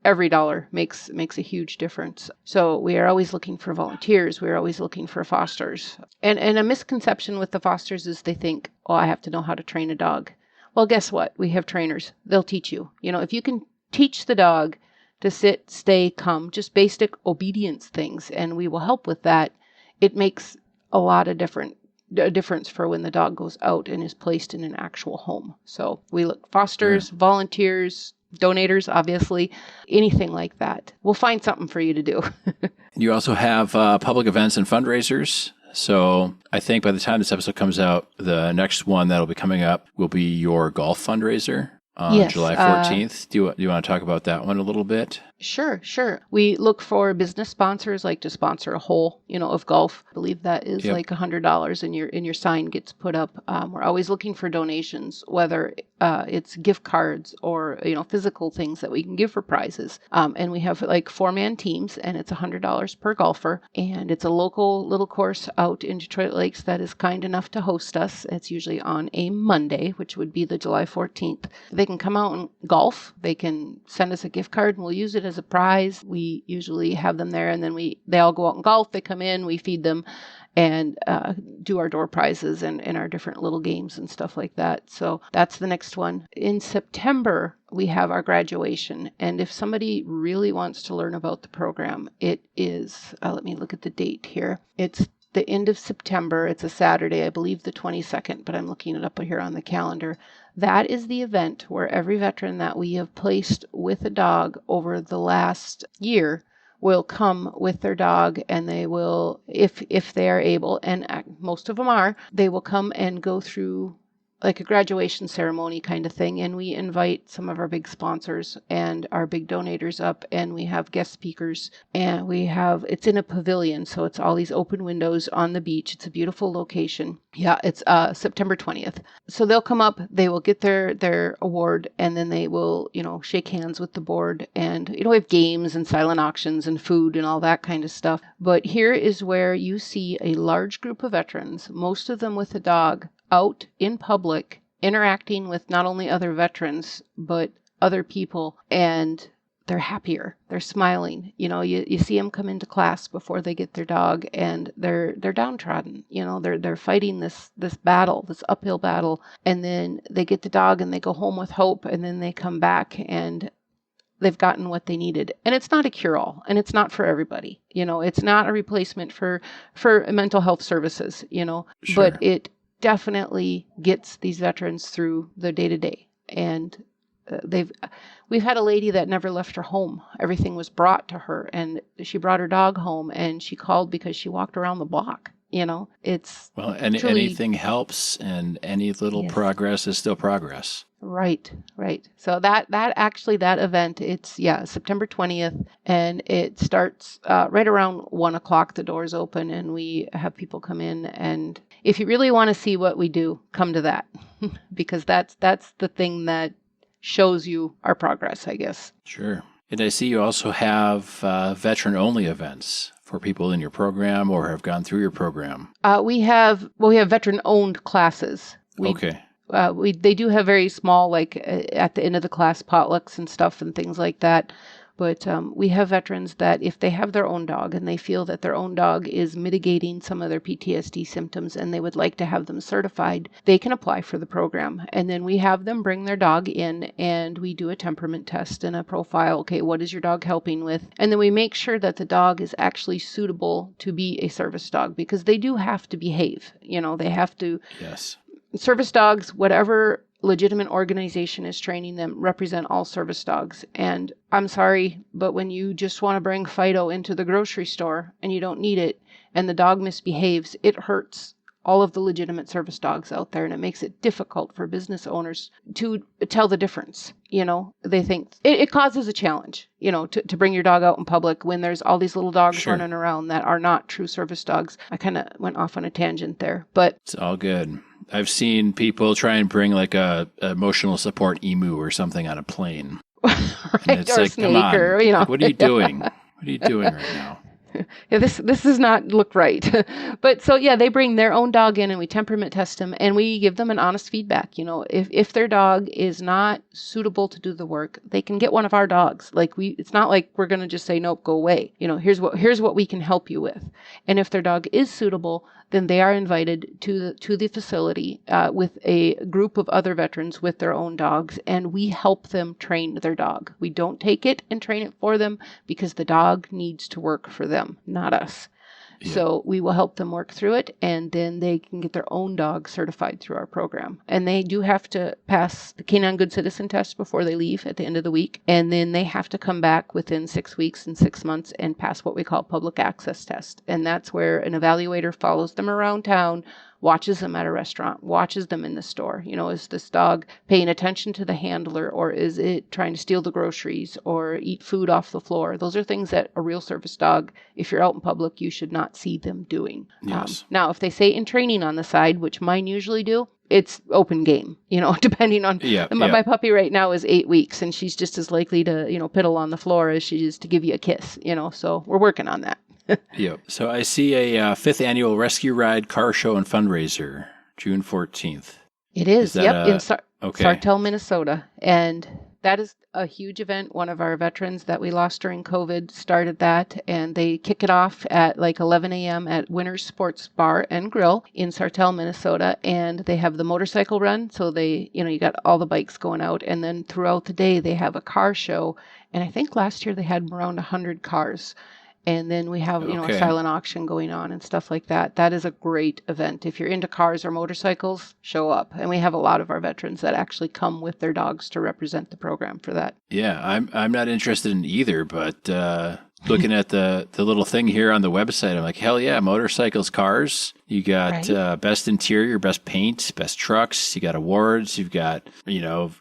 Every dollar makes a huge difference. So we are always looking for volunteers. We're always looking for fosters. And a misconception with the fosters is they think, oh, I have to know how to train a dog. Well, guess what? We have trainers. They'll teach you. If you can teach the dog to sit, stay, come, just basic obedience things, and we will help with that, it makes a lot of difference for when the dog goes out and is placed in an actual home. So we look fosters, volunteers, donators, obviously, anything like that. We'll find something for you to do. You also have public events and fundraisers. So I think by the time this episode comes out, the next one that'll be coming up will be your golf fundraiser on July 14th. Do you want to talk about that one a little bit? Sure. We look for business sponsors, like to sponsor a hole, of golf. I believe that is like $100 and your sign gets put up. We're always looking for donations, whether it's gift cards or, physical things that we can give for prizes. And we have like 4-man teams and it's $100 per golfer. And it's a local little course out in Detroit Lakes that is kind enough to host us. It's usually on a Monday, which would be the July 14th. They can come out and golf. They can send us a gift card and we'll use it as a prize. We usually have them there and then they all go out and golf. They come in, we feed them and do our door prizes and our different little games and stuff like that. So that's the next one. In September, we have our graduation. And if somebody really wants to learn about the program, it is, let me look at the date here. It's the end of September. It's a Saturday, I believe the 22nd, but I'm looking it up here on the calendar. That is the event where every veteran that we have placed with a dog over the last year will come with their dog, and they will, if they are able, and most of them are, they will come and go through like a graduation ceremony kind of thing. And we invite some of our big sponsors and our big donators up, and we have guest speakers, and it's in a pavilion. So it's all these open windows on the beach. It's a beautiful location. Yeah, it's September 20th. So they'll come up, they will get their award, and then they will, shake hands with the board. And, we have games and silent auctions and food and all that kind of stuff. But here is where you see a large group of veterans, most of them with a dog, out in public, interacting with not only other veterans, but other people, and they're happier. They're smiling. You see them come into class before they get their dog, and they're downtrodden. They're fighting this battle, this uphill battle, and then they get the dog and they go home with hope, and then they come back and they've gotten what they needed. And it's not a cure-all, and it's not for everybody. It's not a replacement for mental health services, Sure. but it definitely gets these veterans through the day-to-day. And we've had a lady that never left her home. Everything was brought to her, and she brought her dog home, and she called because she walked around the block. It's and truly, anything helps, and any little progress is still progress. Right. So that event, it's September 20th, and it starts right around 1:00. The doors open, and we have people come in. And if you really want to see what we do, come to that, because that's the thing that shows you our progress, I guess. Sure. And I see you also have veteran-only events for people in your program or have gone through your program. We have veteran-owned classes. Okay. They do have very small, like at the end of the class, potlucks and stuff and things like that. But we have veterans that if they have their own dog and they feel that their own dog is mitigating some of their PTSD symptoms and they would like to have them certified, they can apply for the program. And then we have them bring their dog in, and we do a temperament test and a profile. Okay, what is your dog helping with? And then we make sure that the dog is actually suitable to be a service dog, because they do have to behave. They have to. Yes. Service dogs, whatever legitimate organization is training them, represent all service dogs. And I'm sorry, but when you just want to bring Fido into the grocery store and you don't need it, and the dog misbehaves, it hurts all of the legitimate service dogs out there, and it makes it difficult for business owners to tell the difference. They think it causes a challenge, to bring your dog out in public when there's all these little dogs Sure. running around that are not true service dogs. I kind of went off on a tangent there, but It's all good. I've seen people try and bring like a emotional support emu or something on a plane. right, And it's or like, snake, come on, or what are you doing? What are you doing right now? Yeah, this does not look right. But so they bring their own dog in, and we temperament test them, and we give them an honest feedback. If their dog is not suitable to do the work, they can get one of our dogs. It's not like we're going to just say nope, go away. Here's what we can help you with. And if their dog is suitable, then they are invited to the facility with a group of other veterans with their own dogs, and we help them train their dog. We don't take it and train it for them, because the dog needs to work for them, not us. Yeah. So we will help them work through it, and then they can get their own dog certified through our program. And they do have to pass the Canine Good Citizen test before they leave at the end of the week. And then they have to come back within 6 weeks and 6 months and pass what we call public access test. And that's where an evaluator follows them around town, watches them at a restaurant, watches them in the store. Is this dog paying attention to the handler, or is it trying to steal the groceries or eat food off the floor? Those are things that a real service dog, if you're out in public, you should not see them doing. Yes. Now, if they say in training on the side, which mine usually do, it's open game, depending on my puppy right now is 8 weeks, and she's just as likely to, piddle on the floor as she is to give you a kiss, so we're working on that. Yep. So I see a 5th annual rescue ride, car show, and fundraiser, June 14th. It is. Yep. In Sartell, Minnesota. And that is a huge event. One of our veterans that we lost during COVID started that, and they kick it off at like 11 a.m. at Winter's Sports Bar and Grill in Sartell, Minnesota. And they have the motorcycle run. So you got all the bikes going out. And then throughout the day, they have a car show. And I think last year they had around 100 cars. And then we have, a silent auction going on and stuff like that. That is a great event. If you're into cars or motorcycles, show up. And we have a lot of our veterans that actually come with their dogs to represent the program for that. Yeah, I'm not interested in either, but looking at the little thing here on the website. I'm like, hell yeah, motorcycles, cars. You got best interior, best paint, best trucks. You got awards. You've got,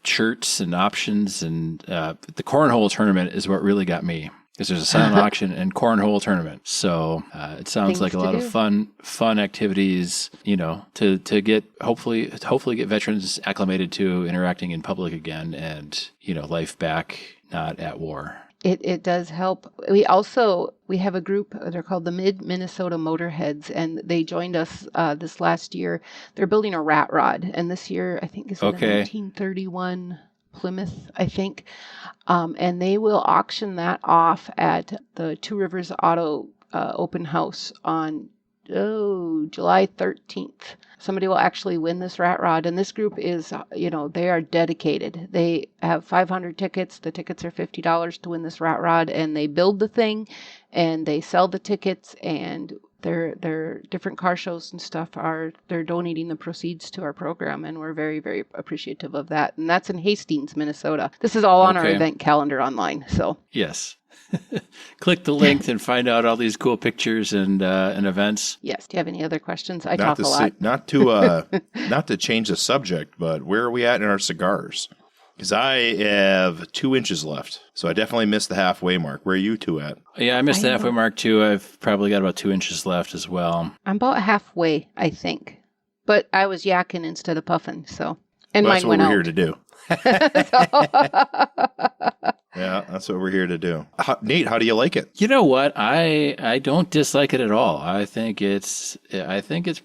shirts and options. And the cornhole tournament is what really got me. Because there's a silent auction and cornhole tournament. So it sounds like a lot of fun activities, to get hopefully get veterans acclimated to interacting in public again and, life back, not at war. It does help. We have a group, they're called the Mid-Minnesota Motorheads, and they joined us this last year. They're building a rat rod, and this year, I think, is a 1931 Plymouth, I think. And they will auction that off at the Two Rivers Auto open house on July 13th. Somebody will actually win this rat rod. And this group is, they are dedicated. They have 500 tickets. The tickets are $50 to win this rat rod. And they build the thing and they sell the tickets, and their different car shows and stuff they're donating the proceeds to our program. And we're very, very appreciative of that. And that's in Hastings, Minnesota. This is all on our event calendar online. So yes. Click the link and find out all these cool pictures and events. Yes. Do you have any other questions? I talk a lot. Not to change the subject, but where are we at in our cigars? Because I have 2 inches left, so I definitely missed the halfway mark. Where are you two at? Yeah, I missed the halfway mark too. I've probably got about 2 inches left as well. I'm about halfway, I think, but I was yakking instead of puffing. So, and that's mine what went we're out. here to do. Yeah, that's what we're here to do. Nate, how do you like it? You know what? I don't dislike it at all. I think it's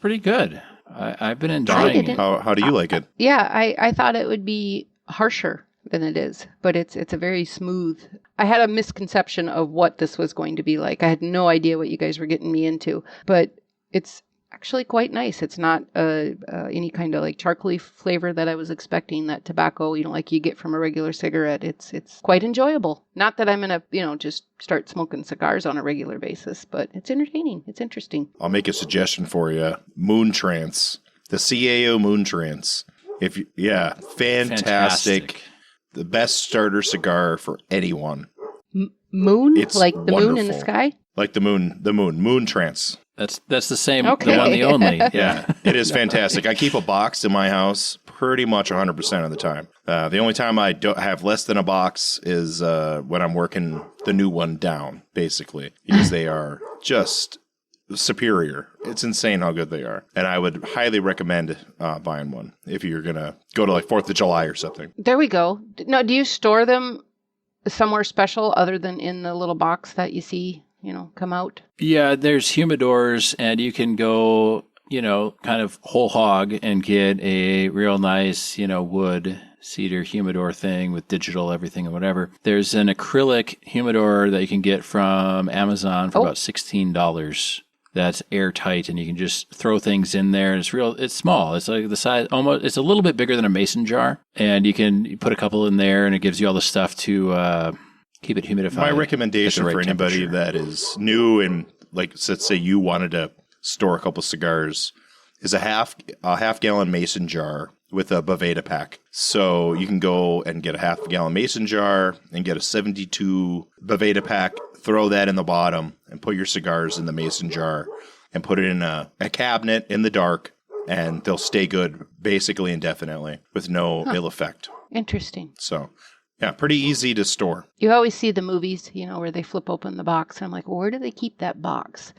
pretty good. I've been enjoying it. How do you like it? Yeah, I thought it would be harsher than it is, but it's a very smooth. I had a misconception of what this was going to be like. I had no idea what you guys were getting me into, but it's actually quite nice. It's not any kind of like charcoaly flavor that I was expecting, that tobacco, like you get from a regular cigarette. It's quite enjoyable. Not that I'm going to, just start smoking cigars on a regular basis, but it's entertaining. It's interesting. I'll make a suggestion for you. Moon Trance. The CAO Moon Trance. Fantastic. The best starter cigar for anyone. Moon? It's like the wonderful. moon in the sky? Like the moon. Moon Trance. That's the same, Okay. the one, the only. Yeah, it is fantastic. I keep a box in my house pretty much 100% of the time. The only time I don't have less than a box is when I'm working the new one down, basically, because they are just superior. It's insane how good they are. And I would highly recommend buying one if you're going to go to like 4th of July or something. There we go. Now, do you store them somewhere special other than in the little box that you see, come out? Yeah, there's humidors, and you can go, kind of whole hog and get a real nice, wood cedar humidor thing with digital everything and whatever. There's an acrylic humidor that you can get from Amazon for about $16. That's airtight, and you can just throw things in there. It's small. It's like the size, it's a little bit bigger than a mason jar, and you can put a couple in there, and it gives you all the stuff to keep it humidified. My recommendation for anybody that is new and, like, let's say you wanted to store a couple cigars, is a half gallon mason jar with a Boveda pack. So you can go and get a half gallon mason jar and get a 72 Boveda pack, throw that in the bottom, and put your cigars in the mason jar and put it in a cabinet in the dark, and they'll stay good basically indefinitely with no ill effect. Interesting. So, yeah, pretty easy to store. You always see the movies, where they flip open the box. And I'm like, well, where do they keep that box?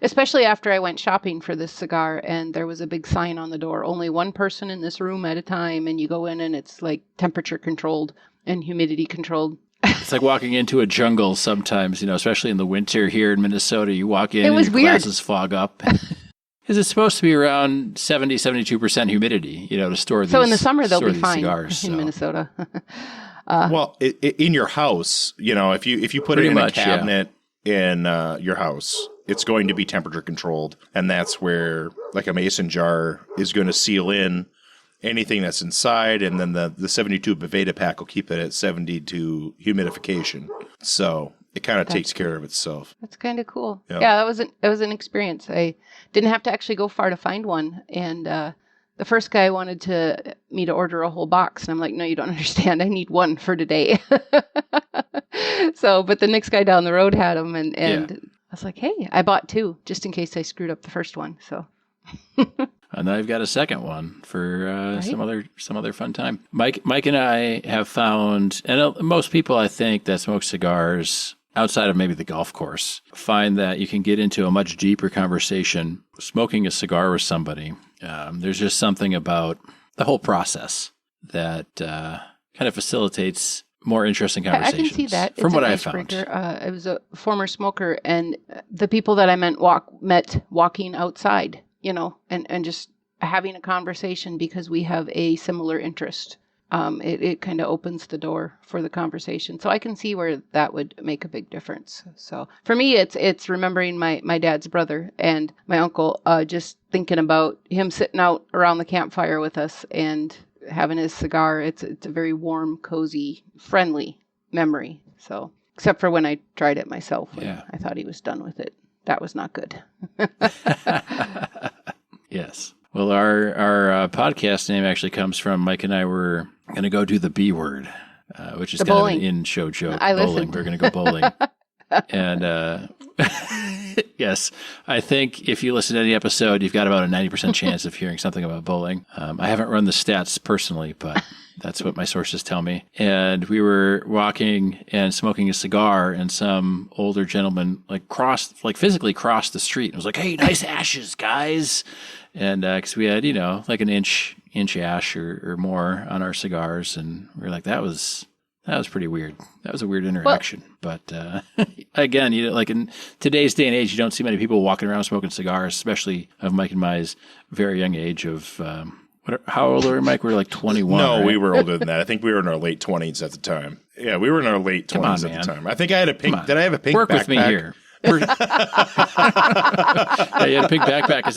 Especially after I went shopping for this cigar, and there was a big sign on the door, only one person in this room at a time. And you go in and it's like temperature controlled and humidity controlled. It's like walking into a jungle sometimes, especially in the winter here in Minnesota. You walk in and your weird. glasses fog up. Because it's supposed to be around 70, 72% humidity, to store these. So in the summer, they'll be fine cigars, in Minnesota. Well, in your house, if you put it in a cabinet in your house, it's going to be temperature controlled. And that's where, like, a mason jar is going to seal in anything that's inside. And then the 72 Boveda pack will keep it at 72 humidification. So it kind of takes care of itself. That's kind of cool. Yep. Yeah, that was an experience. I didn't have to actually go far to find one. And the first guy wanted me to order a whole box. And I'm like, no, you don't understand. I need one for today. But the next guy down the road had them. And I was like, hey, I bought 2 just in case I screwed up the first one. So. And now I've got a second one for some other fun time. Mike and I have found, and most people I think that smoke cigars outside of maybe the golf course find that you can get into a much deeper conversation smoking a cigar with somebody. There's just something about the whole process that kind of facilitates more interesting conversations. I can see that. From what I found. I was a former smoker, and the people that I met walking outside, and just having a conversation because we have a similar interest. It kind of opens the door for the conversation. So I can see where that would make a big difference. So for me, it's remembering my dad's brother and my uncle, just thinking about him sitting out around the campfire with us and having his cigar. It's a very warm, cozy, friendly memory. So except for when I tried it myself, I thought he was done with it. That was not good. Yes. Well, our podcast name actually comes from Mike and I were going to go do the B word, which is kind of an in-show joke. Bowling. We're going to go bowling. And yes, I think if you listen to any episode, you've got about a 90% chance of hearing something about bowling. I haven't run the stats personally, but that's what my sources tell me. And we were walking and smoking a cigar, and some older gentleman physically crossed the street and was like, "Hey, nice ashes, guys." And because we had, like an inch ash or more on our cigars, and we were like, that was pretty weird. That was a weird interaction. Well, but again, like in today's day and age, you don't see many people walking around smoking cigars, especially of Mike and my very young age of. How old were we, Mike? We were like 21. No, right? We were older than that. I think we were in our late 20s at the time. Yeah, we were in our late 20s at the time. I think I had a pink. Did I have a pink Work backpack? With me here. Yeah, you had a pink backpack because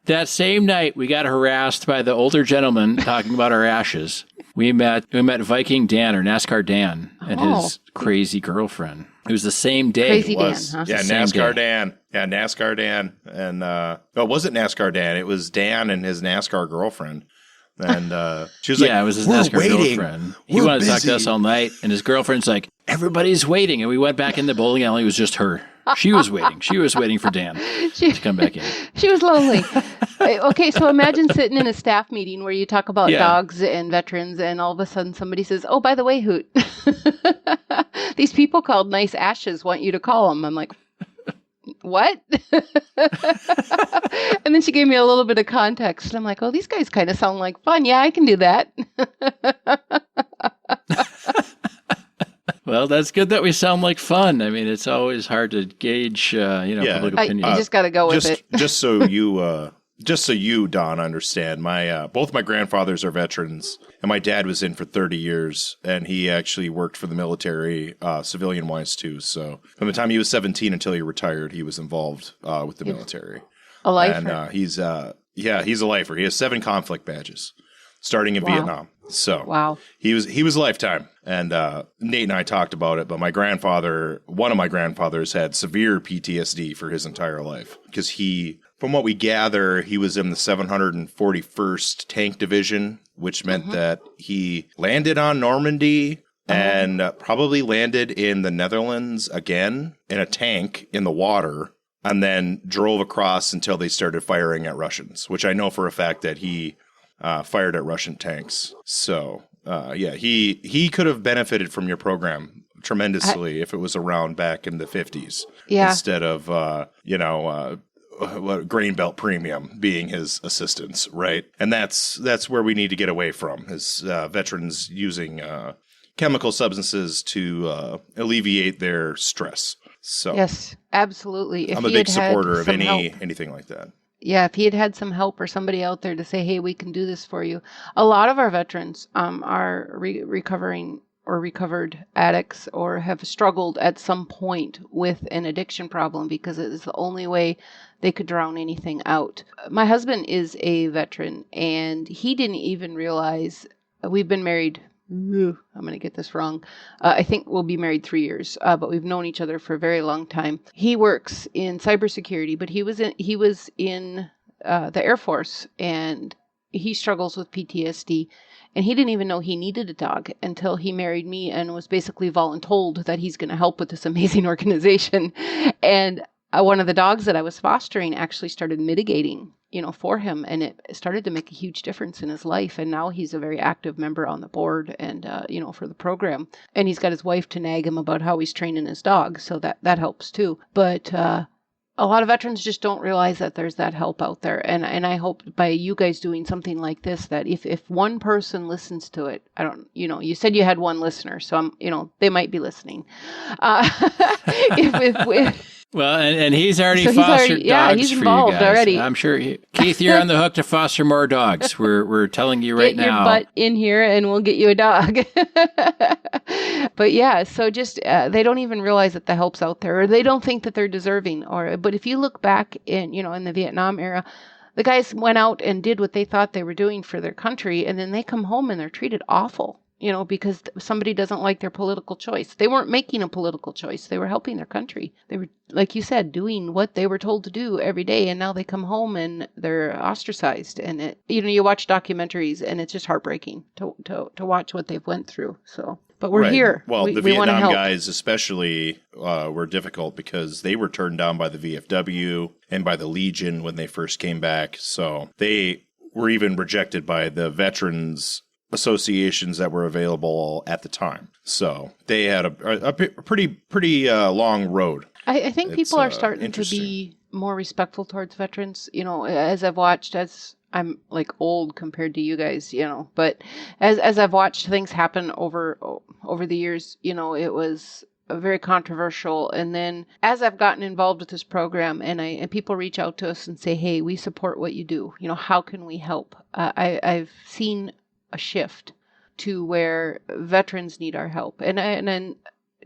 that same night we got harassed by the older gentleman talking about our ashes. We met Viking Dan or NASCAR Dan and his crazy girlfriend. It was the same day. Crazy Dan, huh? Yeah, NASCAR Dan. Yeah, NASCAR Dan. And it wasn't NASCAR Dan. It was Dan and his NASCAR girlfriend. And she was like, it was his NASCAR girlfriend. He wanted to talk to us all night, and his girlfriend's like, everybody's waiting. And we went back in the bowling alley. It was just her. She was waiting. She was waiting for Dan to come back in. She was lonely. Okay, so imagine sitting in a staff meeting where you talk about dogs and veterans, and all of a sudden somebody says, "Oh, by the way, Hoot, these people called Nice Ashes want you to call them." I'm like, what? And then she gave me a little bit of context. I'm like, oh, these guys kind of sound like fun. Yeah, I can do that. Well, Well, that's good that we sound like fun. I mean, it's always hard to gauge, public opinion. You just got to go with it. Just so you, Don, understand, both my grandfathers are veterans, and my dad was in for 30 years, and he actually worked for the military, civilian-wise too. So from the time he was 17 until he retired, he was involved with the military. A lifer. And he's a lifer. He has 7 conflict badges, starting in Vietnam. So he was a lifetime. And Nate and I talked about it, but one of my grandfathers had severe PTSD for his entire life because from what we gather, he was in the 741st Tank Division, which meant that he landed on Normandy and probably landed in the Netherlands again in a tank in the water, and then drove across until they started firing at Russians, which I know for a fact that he fired at Russian tanks. So, he could have benefited from your program tremendously if it was around back in the 50s instead of, grain belt premium being his assistance, right? And that's where we need to get away from is veterans using chemical substances to alleviate their stress. So yes, absolutely. I'm a big supporter of anything like that. Yeah, if he had some help or somebody out there to say, hey, we can do this for you. A lot of our veterans are recovering or recovered addicts or have struggled at some point with an addiction problem because it is the only way they could drown anything out. My husband is a veteran, and he didn't even realize we've been married. I'm going to get this wrong. I think we'll be married 3 years, but we've known each other for a very long time. He works in cybersecurity, but he was in the Air Force, and he struggles with PTSD. And he didn't even know he needed a dog until he married me and was basically voluntold that he's going to help with this amazing organization. And one of the dogs that I was fostering actually started mitigating, for him. And it started to make a huge difference in his life. And now he's a very active member on the board and, for the program. And he's got his wife to nag him about how he's training his dog. So that helps too. But, a lot of veterans just don't realize that there's that help out there. And I hope by you guys doing something like this, that if one person listens to it, you said you had one listener, so they might be listening. Well, and he's already fostered dogs he's for involved you guys. Already. I'm sure, Keith, you're on the hook to foster more dogs. We're telling you right now. Get your butt in here and we'll get you a dog. But yeah, so just they don't even realize that the help's out there, or they don't think that they're deserving. But if you look back in the Vietnam era, the guys went out and did what they thought they were doing for their country, and then they come home and they're treated awful. Because somebody doesn't like their political choice. They weren't making a political choice. They were helping their country. They were, like you said, doing what they were told to do every day. And now they come home and they're ostracized. And you watch documentaries and it's just heartbreaking to watch what they've went through. So, but we're here. Well, the we Vietnam guys especially were difficult because they were turned down by the VFW and by the Legion when they first came back. So they were even rejected by the veterans associations that were available at the time. So they had a pretty long road. I think people are starting to be more respectful towards veterans, as I've watched, as I'm like old compared to you guys, but as I've watched things happen over the years, it was very controversial. And then as I've gotten involved with this program and people reach out to us and say, hey, we support what you do. How can we help? I've seen a shift to where veterans need our help. And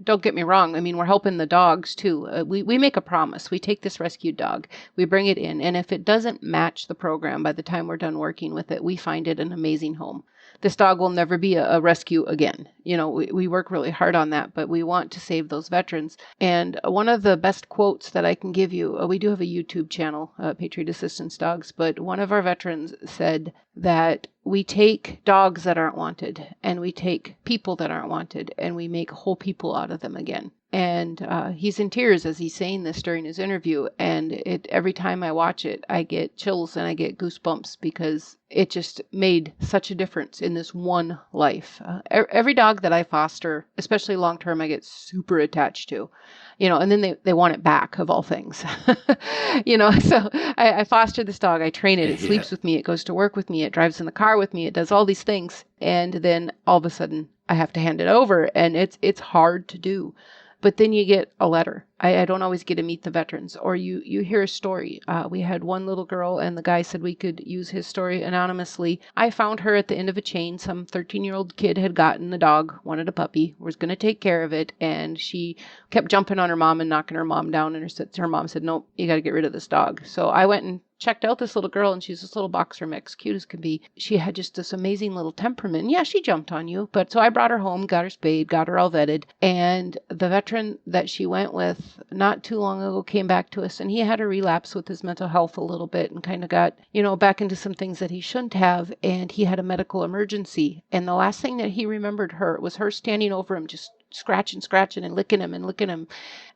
don't get me wrong. I mean, we're helping the dogs too. We make a promise. We take this rescued dog, we bring it in. And if it doesn't match the program by the time we're done working with it, we find it an amazing home. This dog will never be a rescue again. We work really hard on that, but we want to save those veterans. And one of the best quotes that I can give you, we do have a YouTube channel, Patriot Assistance Dogs, but one of our veterans said that we take dogs that aren't wanted and we take people that aren't wanted and we make whole people out of them again. And he's in tears as he's saying this during his interview. And every time I watch it, I get chills and I get goosebumps because it just made such a difference in this one life. Every dog that I foster, especially long term, I get super attached to, and then they want it back, of all things. So I foster this dog, I train it, it sleeps with me, it goes to work with me, it drives in the car with me, it does all these things. And then all of a sudden I have to hand it over, and it's hard to do. But then you get a letter. I don't always get to meet the veterans, or you hear a story. We had one little girl, and the guy said we could use his story anonymously. I found her at the end of a chain. Some 13-year-old kid had gotten the dog, wanted a puppy, was going to take care of it, and she kept jumping on her mom and knocking her mom down, and her mom said, nope, you got to get rid of this dog. So I went and checked out this little girl, and she's this little boxer mix, cute as can be. She had just this amazing little temperament. Yeah, she jumped on you. But so I brought her home, got her spayed, got her all vetted. And the veteran that she went with not too long ago came back to us, and he had a relapse with his mental health a little bit and kind of got, back into some things that he shouldn't have. And he had a medical emergency. And the last thing that he remembered was her standing over him, just scratching and licking him.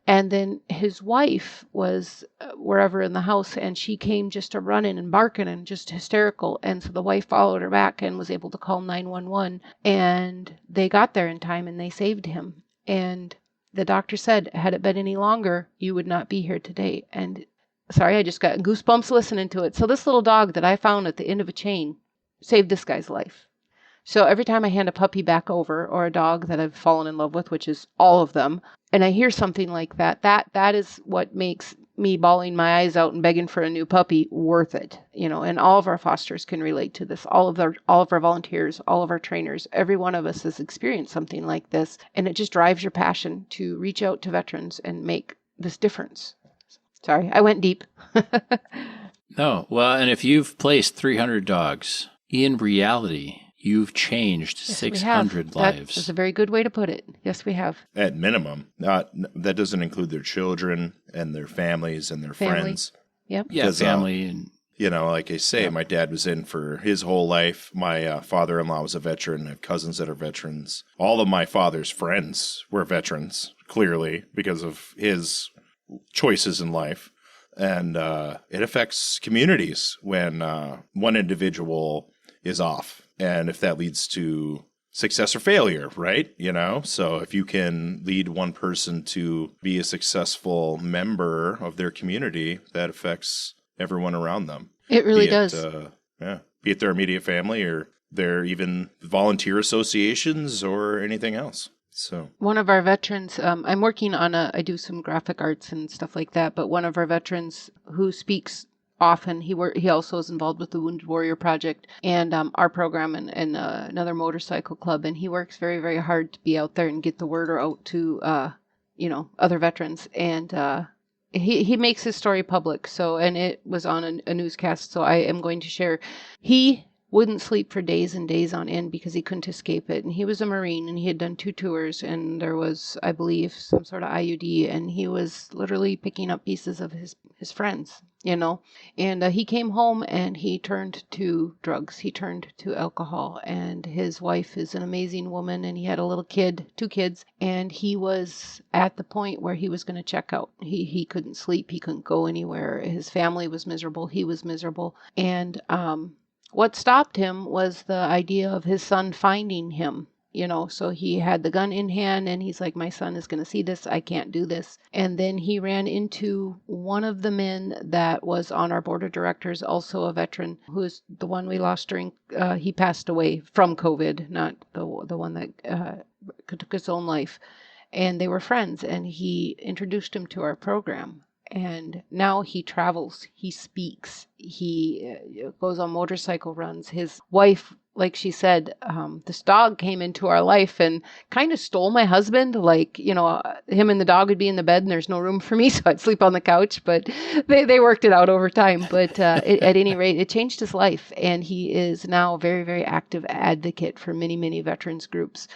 And then his wife was wherever in the house, and she came just a running and barking and just hysterical. And so the wife followed her back and was able to call 911, and they got there in time and they saved him. And the doctor said, had it been any longer, you would not be here today. And sorry, I just got goosebumps listening to it. So this little dog that I found at the end of a chain saved this guy's life. So every time I hand a puppy back over, or a dog that I've fallen in love with, which is all of them, and I hear something like that is what makes me bawling my eyes out and begging for a new puppy worth it. And all of our fosters can relate to this. All of our volunteers, all of our trainers, every one of us has experienced something like this, and it just drives your passion to reach out to veterans and make this difference. Sorry, I went deep. No, well, and if you've placed 300 dogs, in reality, you've changed 600 lives. That's a very good way to put it. Yes, we have. At minimum. That doesn't include their children and their families and their friends. Yep. Yeah, family. And You know, like I say, my dad was in for his whole life. My father-in-law was a veteran. I have cousins that are veterans. All of my father's friends were veterans, clearly, because of his choices in life. And it affects communities when one individual is off. And if that leads to success or failure, right? You know, so if you can lead one person to be a successful member of their community, that affects everyone around them. It really Be does. Be it their immediate family or their even volunteer associations or anything else. So One of our veterans, I'm working on I do some graphic arts and stuff like that, but one of our veterans who speaks often, he also is involved with the Wounded Warrior Project and our program and another motorcycle club, and he works very, very hard to be out there and get the word out to, other veterans. And he makes his story public. So, and it was on a newscast. So I am going to share. He wouldn't sleep for days and days on end because he couldn't escape it. And he was a Marine and he had done 2 tours and there was, I believe, some sort of IUD and he was literally picking up pieces of his friends, and he came home and he turned to drugs. He turned to alcohol, and his wife is an amazing woman and he had a little kid, 2 kids, and he was at the point where he was going to check out. He couldn't sleep. He couldn't go anywhere. His family was miserable. He was miserable. And, what stopped him was the idea of his son finding him, so he had the gun in hand and he's like, my son is going to see this. I can't do this. And then he ran into one of the men that was on our board of directors, also a veteran, who is the one we lost during, he passed away from COVID, not the one that took his own life. And they were friends and he introduced him to our program. And now he travels, he speaks, he goes on motorcycle runs. His wife, like she said, this dog came into our life and kind of stole my husband. Like, him and the dog would be in the bed and there's no room for me, so I'd sleep on the couch. But they worked it out over time. But at any rate, it changed his life. And he is now a very, very active advocate for many, many veterans groups.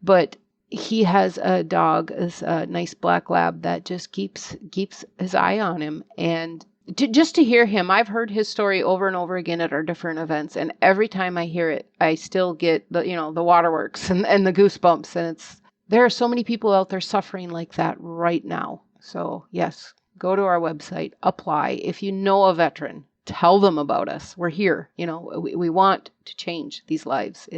But he has a dog, a nice black lab that just keeps his eye on him. And just to hear him, I've heard his story over and over again at our different events. And every time I hear it, I still get the waterworks and the goosebumps. And there are so many people out there suffering like that right now. So yes, go to our website, apply. If you know a veteran, tell them about us. We're here. We want to change these lives.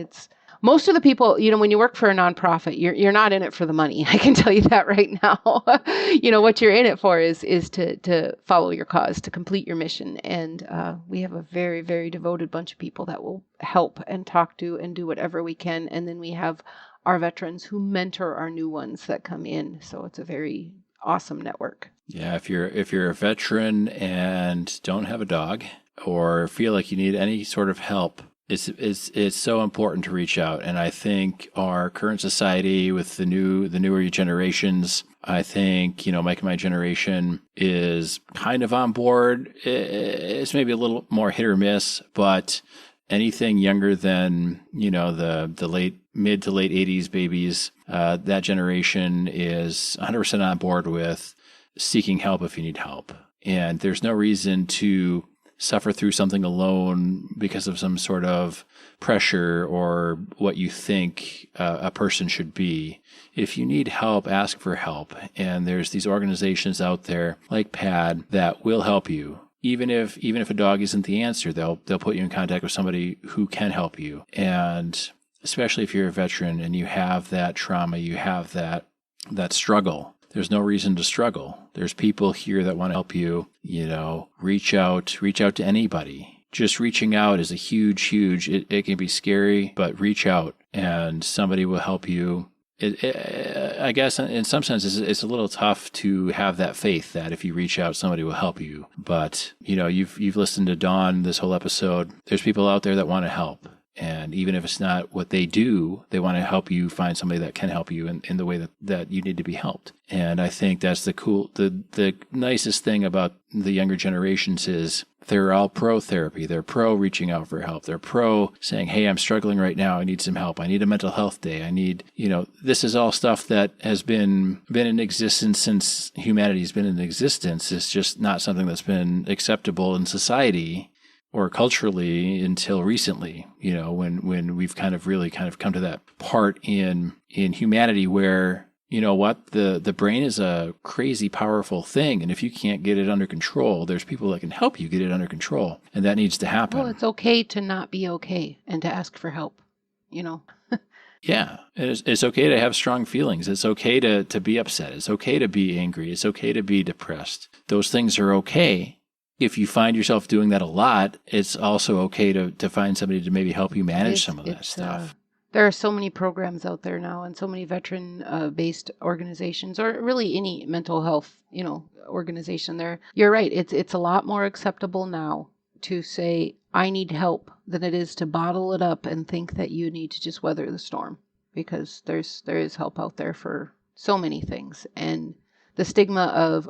Most of the people, when you work for a nonprofit, you're not in it for the money. I can tell you that right now. What you're in it for is to follow your cause, to complete your mission. And we have a very, very devoted bunch of people that will help and talk to and do whatever we can. And then we have our veterans who mentor our new ones that come in. So it's a very awesome network. Yeah, if you're a veteran and don't have a dog or feel like you need any sort of help, it's so important to reach out. And I think our current society with the newer generations, I think, Mike and my generation is kind of on board. It's maybe a little more hit or miss, but anything younger than, the mid to late 80s babies, that generation is 100% on board with seeking help if you need help. And there's no reason to suffer through something alone because of some sort of pressure or what you think a person should be. If you need help, ask for help. And there's these organizations out there like PAD that will help you. Even if a dog isn't the answer, they'll put you in contact with somebody who can help you. And especially if you're a veteran and you have that trauma, you have that struggle. There's no reason to struggle. There's people here that want to help you, reach out to anybody. Just reaching out is a huge, it can be scary, but reach out and somebody will help you. I guess in some senses, it's a little tough to have that faith that if you reach out, somebody will help you. But, you've listened to Dawn this whole episode. There's people out there that want to help. And even if it's not what they do, they want to help you find somebody that can help you in the way that you need to be helped. And I think that's the nicest thing about the younger generations is they're all pro therapy. They're pro reaching out for help. They're pro saying, hey, I'm struggling right now. I need some help. I need a mental health day. I need, this is all stuff that has been in existence since humanity's been in existence. It's just not something that's been acceptable in society or culturally until recently, when we've kind of really kind of come to that part in humanity where, you know what, the brain is a crazy powerful thing. And if you can't get it under control, there's people that can help you get it under control. And that needs to happen. Well, it's okay to not be okay and to ask for help, Yeah. It's okay to have strong feelings. It's okay to be upset. It's okay to be angry. It's okay to be depressed. Those things are okay. If you find yourself doing that a lot, it's also okay to find somebody to maybe help you manage some of that stuff. There are so many programs out there now and so many veteran-based organizations, or really any mental health, organization there. You're right. It's a lot more acceptable now to say, I need help, than it is to bottle it up and think that you need to just weather the storm, because there is help out there for so many things. And the stigma of,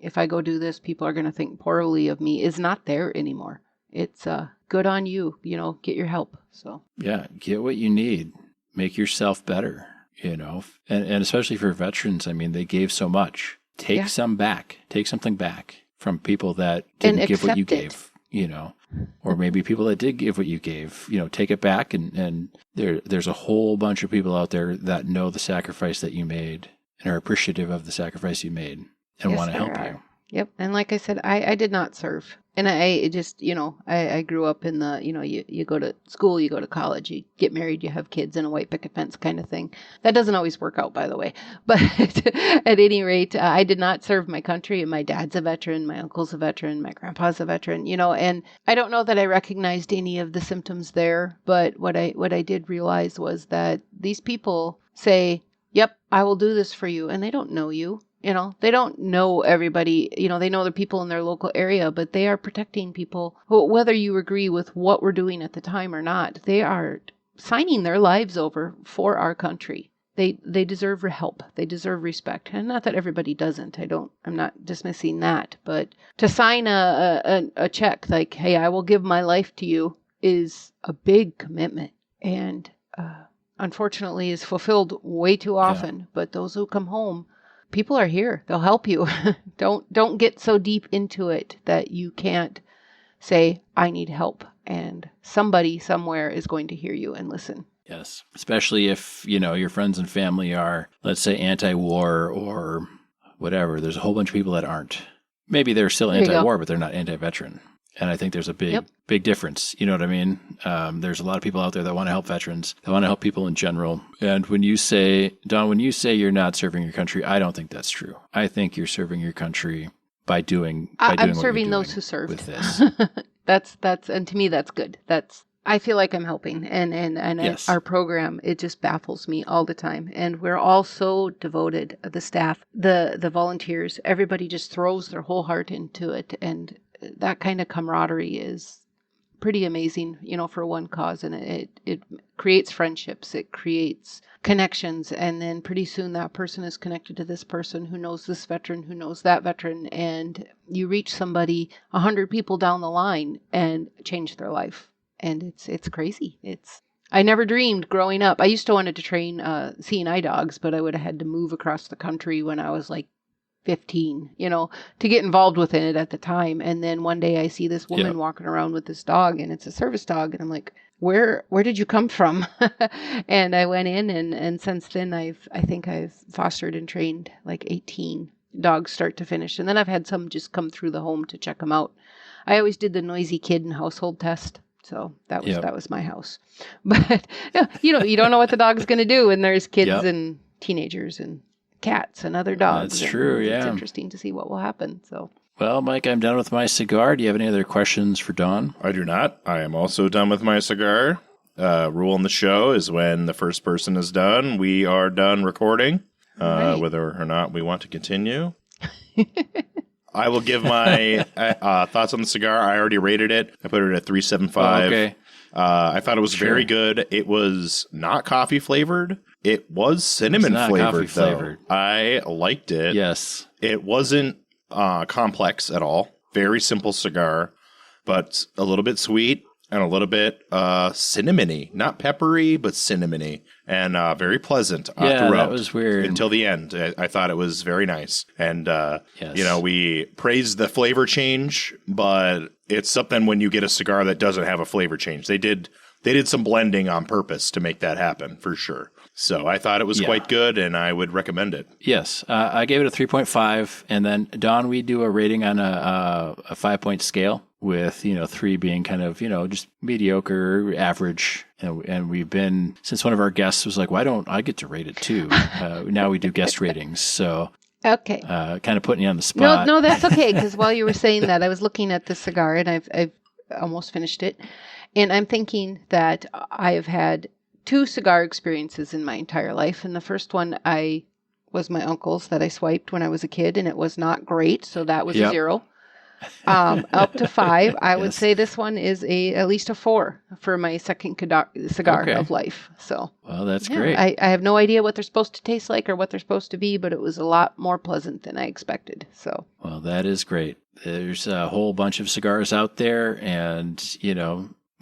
if I go do this, people are going to think poorly of me is not there anymore. It's good on you, get your help. So yeah, get what you need, make yourself better, and especially for veterans, I mean, they gave so much. Take something back from people that didn't give what you gave, or maybe people that did give what you gave, take it back. And there's a whole bunch of people out there that know the sacrifice that you made and are appreciative of the sacrifice you made and want to help you. Yep. And like I said, I did not serve. And I just, I grew up in the, you go to school, you go to college, you get married, you have kids, and a white picket fence kind of thing. That doesn't always work out, by the way. But at any rate, I did not serve my country. And my dad's a veteran, my uncle's a veteran, my grandpa's a veteran, and I don't know that I recognized any of the symptoms there. But what I did realize was that these people say, yep, I will do this for you. And they don't know you. They don't know everybody, they know the people in their local area, but they are protecting people, whether you agree with what we're doing at the time or not. They are signing their lives over for our country. They deserve help. They deserve respect. And not that everybody doesn't. I'm not dismissing that, but to sign a check like, hey, I will give my life to you is a big commitment. And unfortunately is fulfilled way too often. Yeah. But those who come home, people are here. They'll help you. Don't get so deep into it that you can't say, I need help. And somebody somewhere is going to hear you and listen. Yes. Especially if, your friends and family are, let's say, anti-war or whatever. There's a whole bunch of people that aren't. Maybe they're still anti-war, but they're not anti-veteran. And I think there's a big difference. You know what I mean? There's a lot of people out there that want to help veterans, that want to help people in general. And when you say, Don, you're not serving your country, I don't think that's true. I think you're serving your country by doing I'm serving those who served with this. that's and to me that's good. I feel like I'm helping, and yes. Our program, it just baffles me all the time. And we're all so devoted, the staff, the volunteers, everybody just throws their whole heart into it. And that kind of camaraderie is pretty amazing, for one cause. And it creates friendships, it creates connections. And then pretty soon that person is connected to this person who knows this veteran, who knows that veteran. And you reach somebody, 100 people down the line, and change their life. And it's crazy. I never dreamed growing up. I used to wanted to train CNI dogs, but I would have had to move across the country when I was like 15, to get involved with it at the time. And then one day I see this woman walking around with this dog, and it's a service dog. And I'm like, where did you come from? And I went in, and since then I think I've fostered and trained like 18 dogs start to finish. And then I've had some just come through the home to check them out. I always did the noisy kid and household test. So that was my house. But you don't know what the dog's going to do. And there's kids and teenagers and cats and other dogs. That's true, yeah. It's interesting to see what will happen. So, well, Mike, I'm done with my cigar. Do you have any other questions for Dawn? I do not. I am also done with my cigar. Rule in the show is when the first person is done, we are done recording, right. Whether or not we want to continue. I will give my thoughts on the cigar. I already rated it. I put it at 3.75. Oh, okay. I thought it was very good. It was not coffee flavored. It was cinnamon flavored. I liked it. Yes. It wasn't complex at all. Very simple cigar, but a little bit sweet. and a little bit cinnamony, not peppery, but cinnamony, and very pleasant throughout. That was weird. Until the end. I thought it was very nice. And, Yes. We praised the flavor change, but it's something when you get a cigar that doesn't have a flavor change. They did some blending on purpose to make that happen, for sure. So I thought it was quite good, and I would recommend it. Yes, I gave it a 3.5, and then Dawn, we do a rating on a 5-point scale with 3 being kind of just mediocre, average, and we've been, since one of our guests was like, why don't I get to rate it too? Now we do guest ratings, so Okay. kind of putting you on the spot. No, that's okay. Because while you were saying that, I was looking at the cigar, and I've almost finished it, and I'm thinking that I have had 2 cigar experiences in my entire life, and the first one was my uncle's that I swiped when I was a kid, and it was not great, so that was a 0. Up to 5, I would say this one is at least a 4 for my second cigar of life. So, well, that's great. I have no idea what they're supposed to taste like or what they're supposed to be, but it was a lot more pleasant than I expected. So, well, that is great. There's a whole bunch of cigars out there, and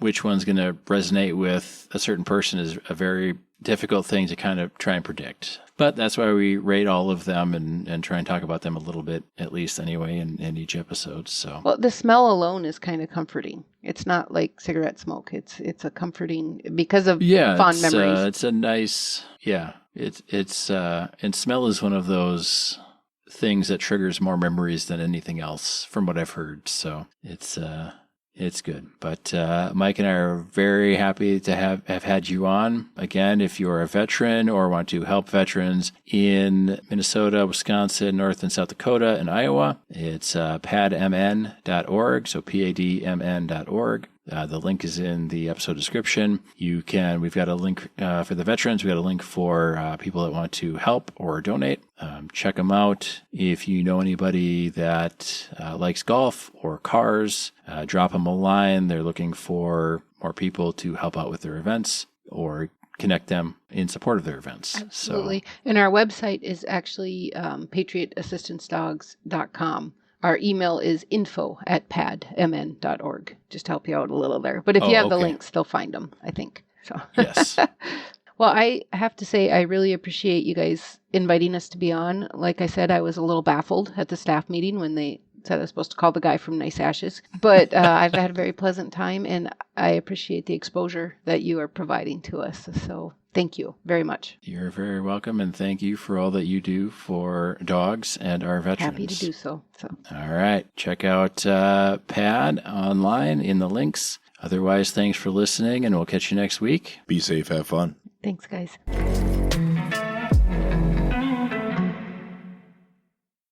which one's going to resonate with a certain person is a very difficult thing to kind of try and predict. But that's why we rate all of them and try and talk about them a little bit, at least anyway, in each episode. So, well, the smell alone is kind of comforting. It's not like cigarette smoke. It's a comforting because of fond memories. It's a nice, and smell is one of those things that triggers more memories than anything else, from what I've heard. So it's good. But Mike and I are very happy to have had you on. Again, if you're a veteran or want to help veterans in Minnesota, Wisconsin, North and South Dakota, and Iowa, it's padmn.org, so padmn.org. The link is in the episode description. We've got a link for the veterans. We've got a link for people that want to help or donate. Check them out. If you know anybody that likes golf or cars, drop them a line. They're looking for more people to help out with their events or connect them in support of their events. Absolutely. And our website is actually patriotassistancedogs.com. Our email is info@padmn.org. Just to help you out a little there. But if you have the links, they'll find them, I think. So. Yes. Well, I have to say, I really appreciate you guys inviting us to be on. Like I said, I was a little baffled at the staff meeting when they said I was supposed to call the guy from Nice Ashes. But I've had a very pleasant time, and I appreciate the exposure that you are providing to us. So thank you very much. You're very welcome, and thank you for all that you do for dogs and our veterans. Happy to do so. All right. Check out PAD online in the links. Otherwise, thanks for listening, and we'll catch you next week. Be safe. Have fun. Thanks, guys.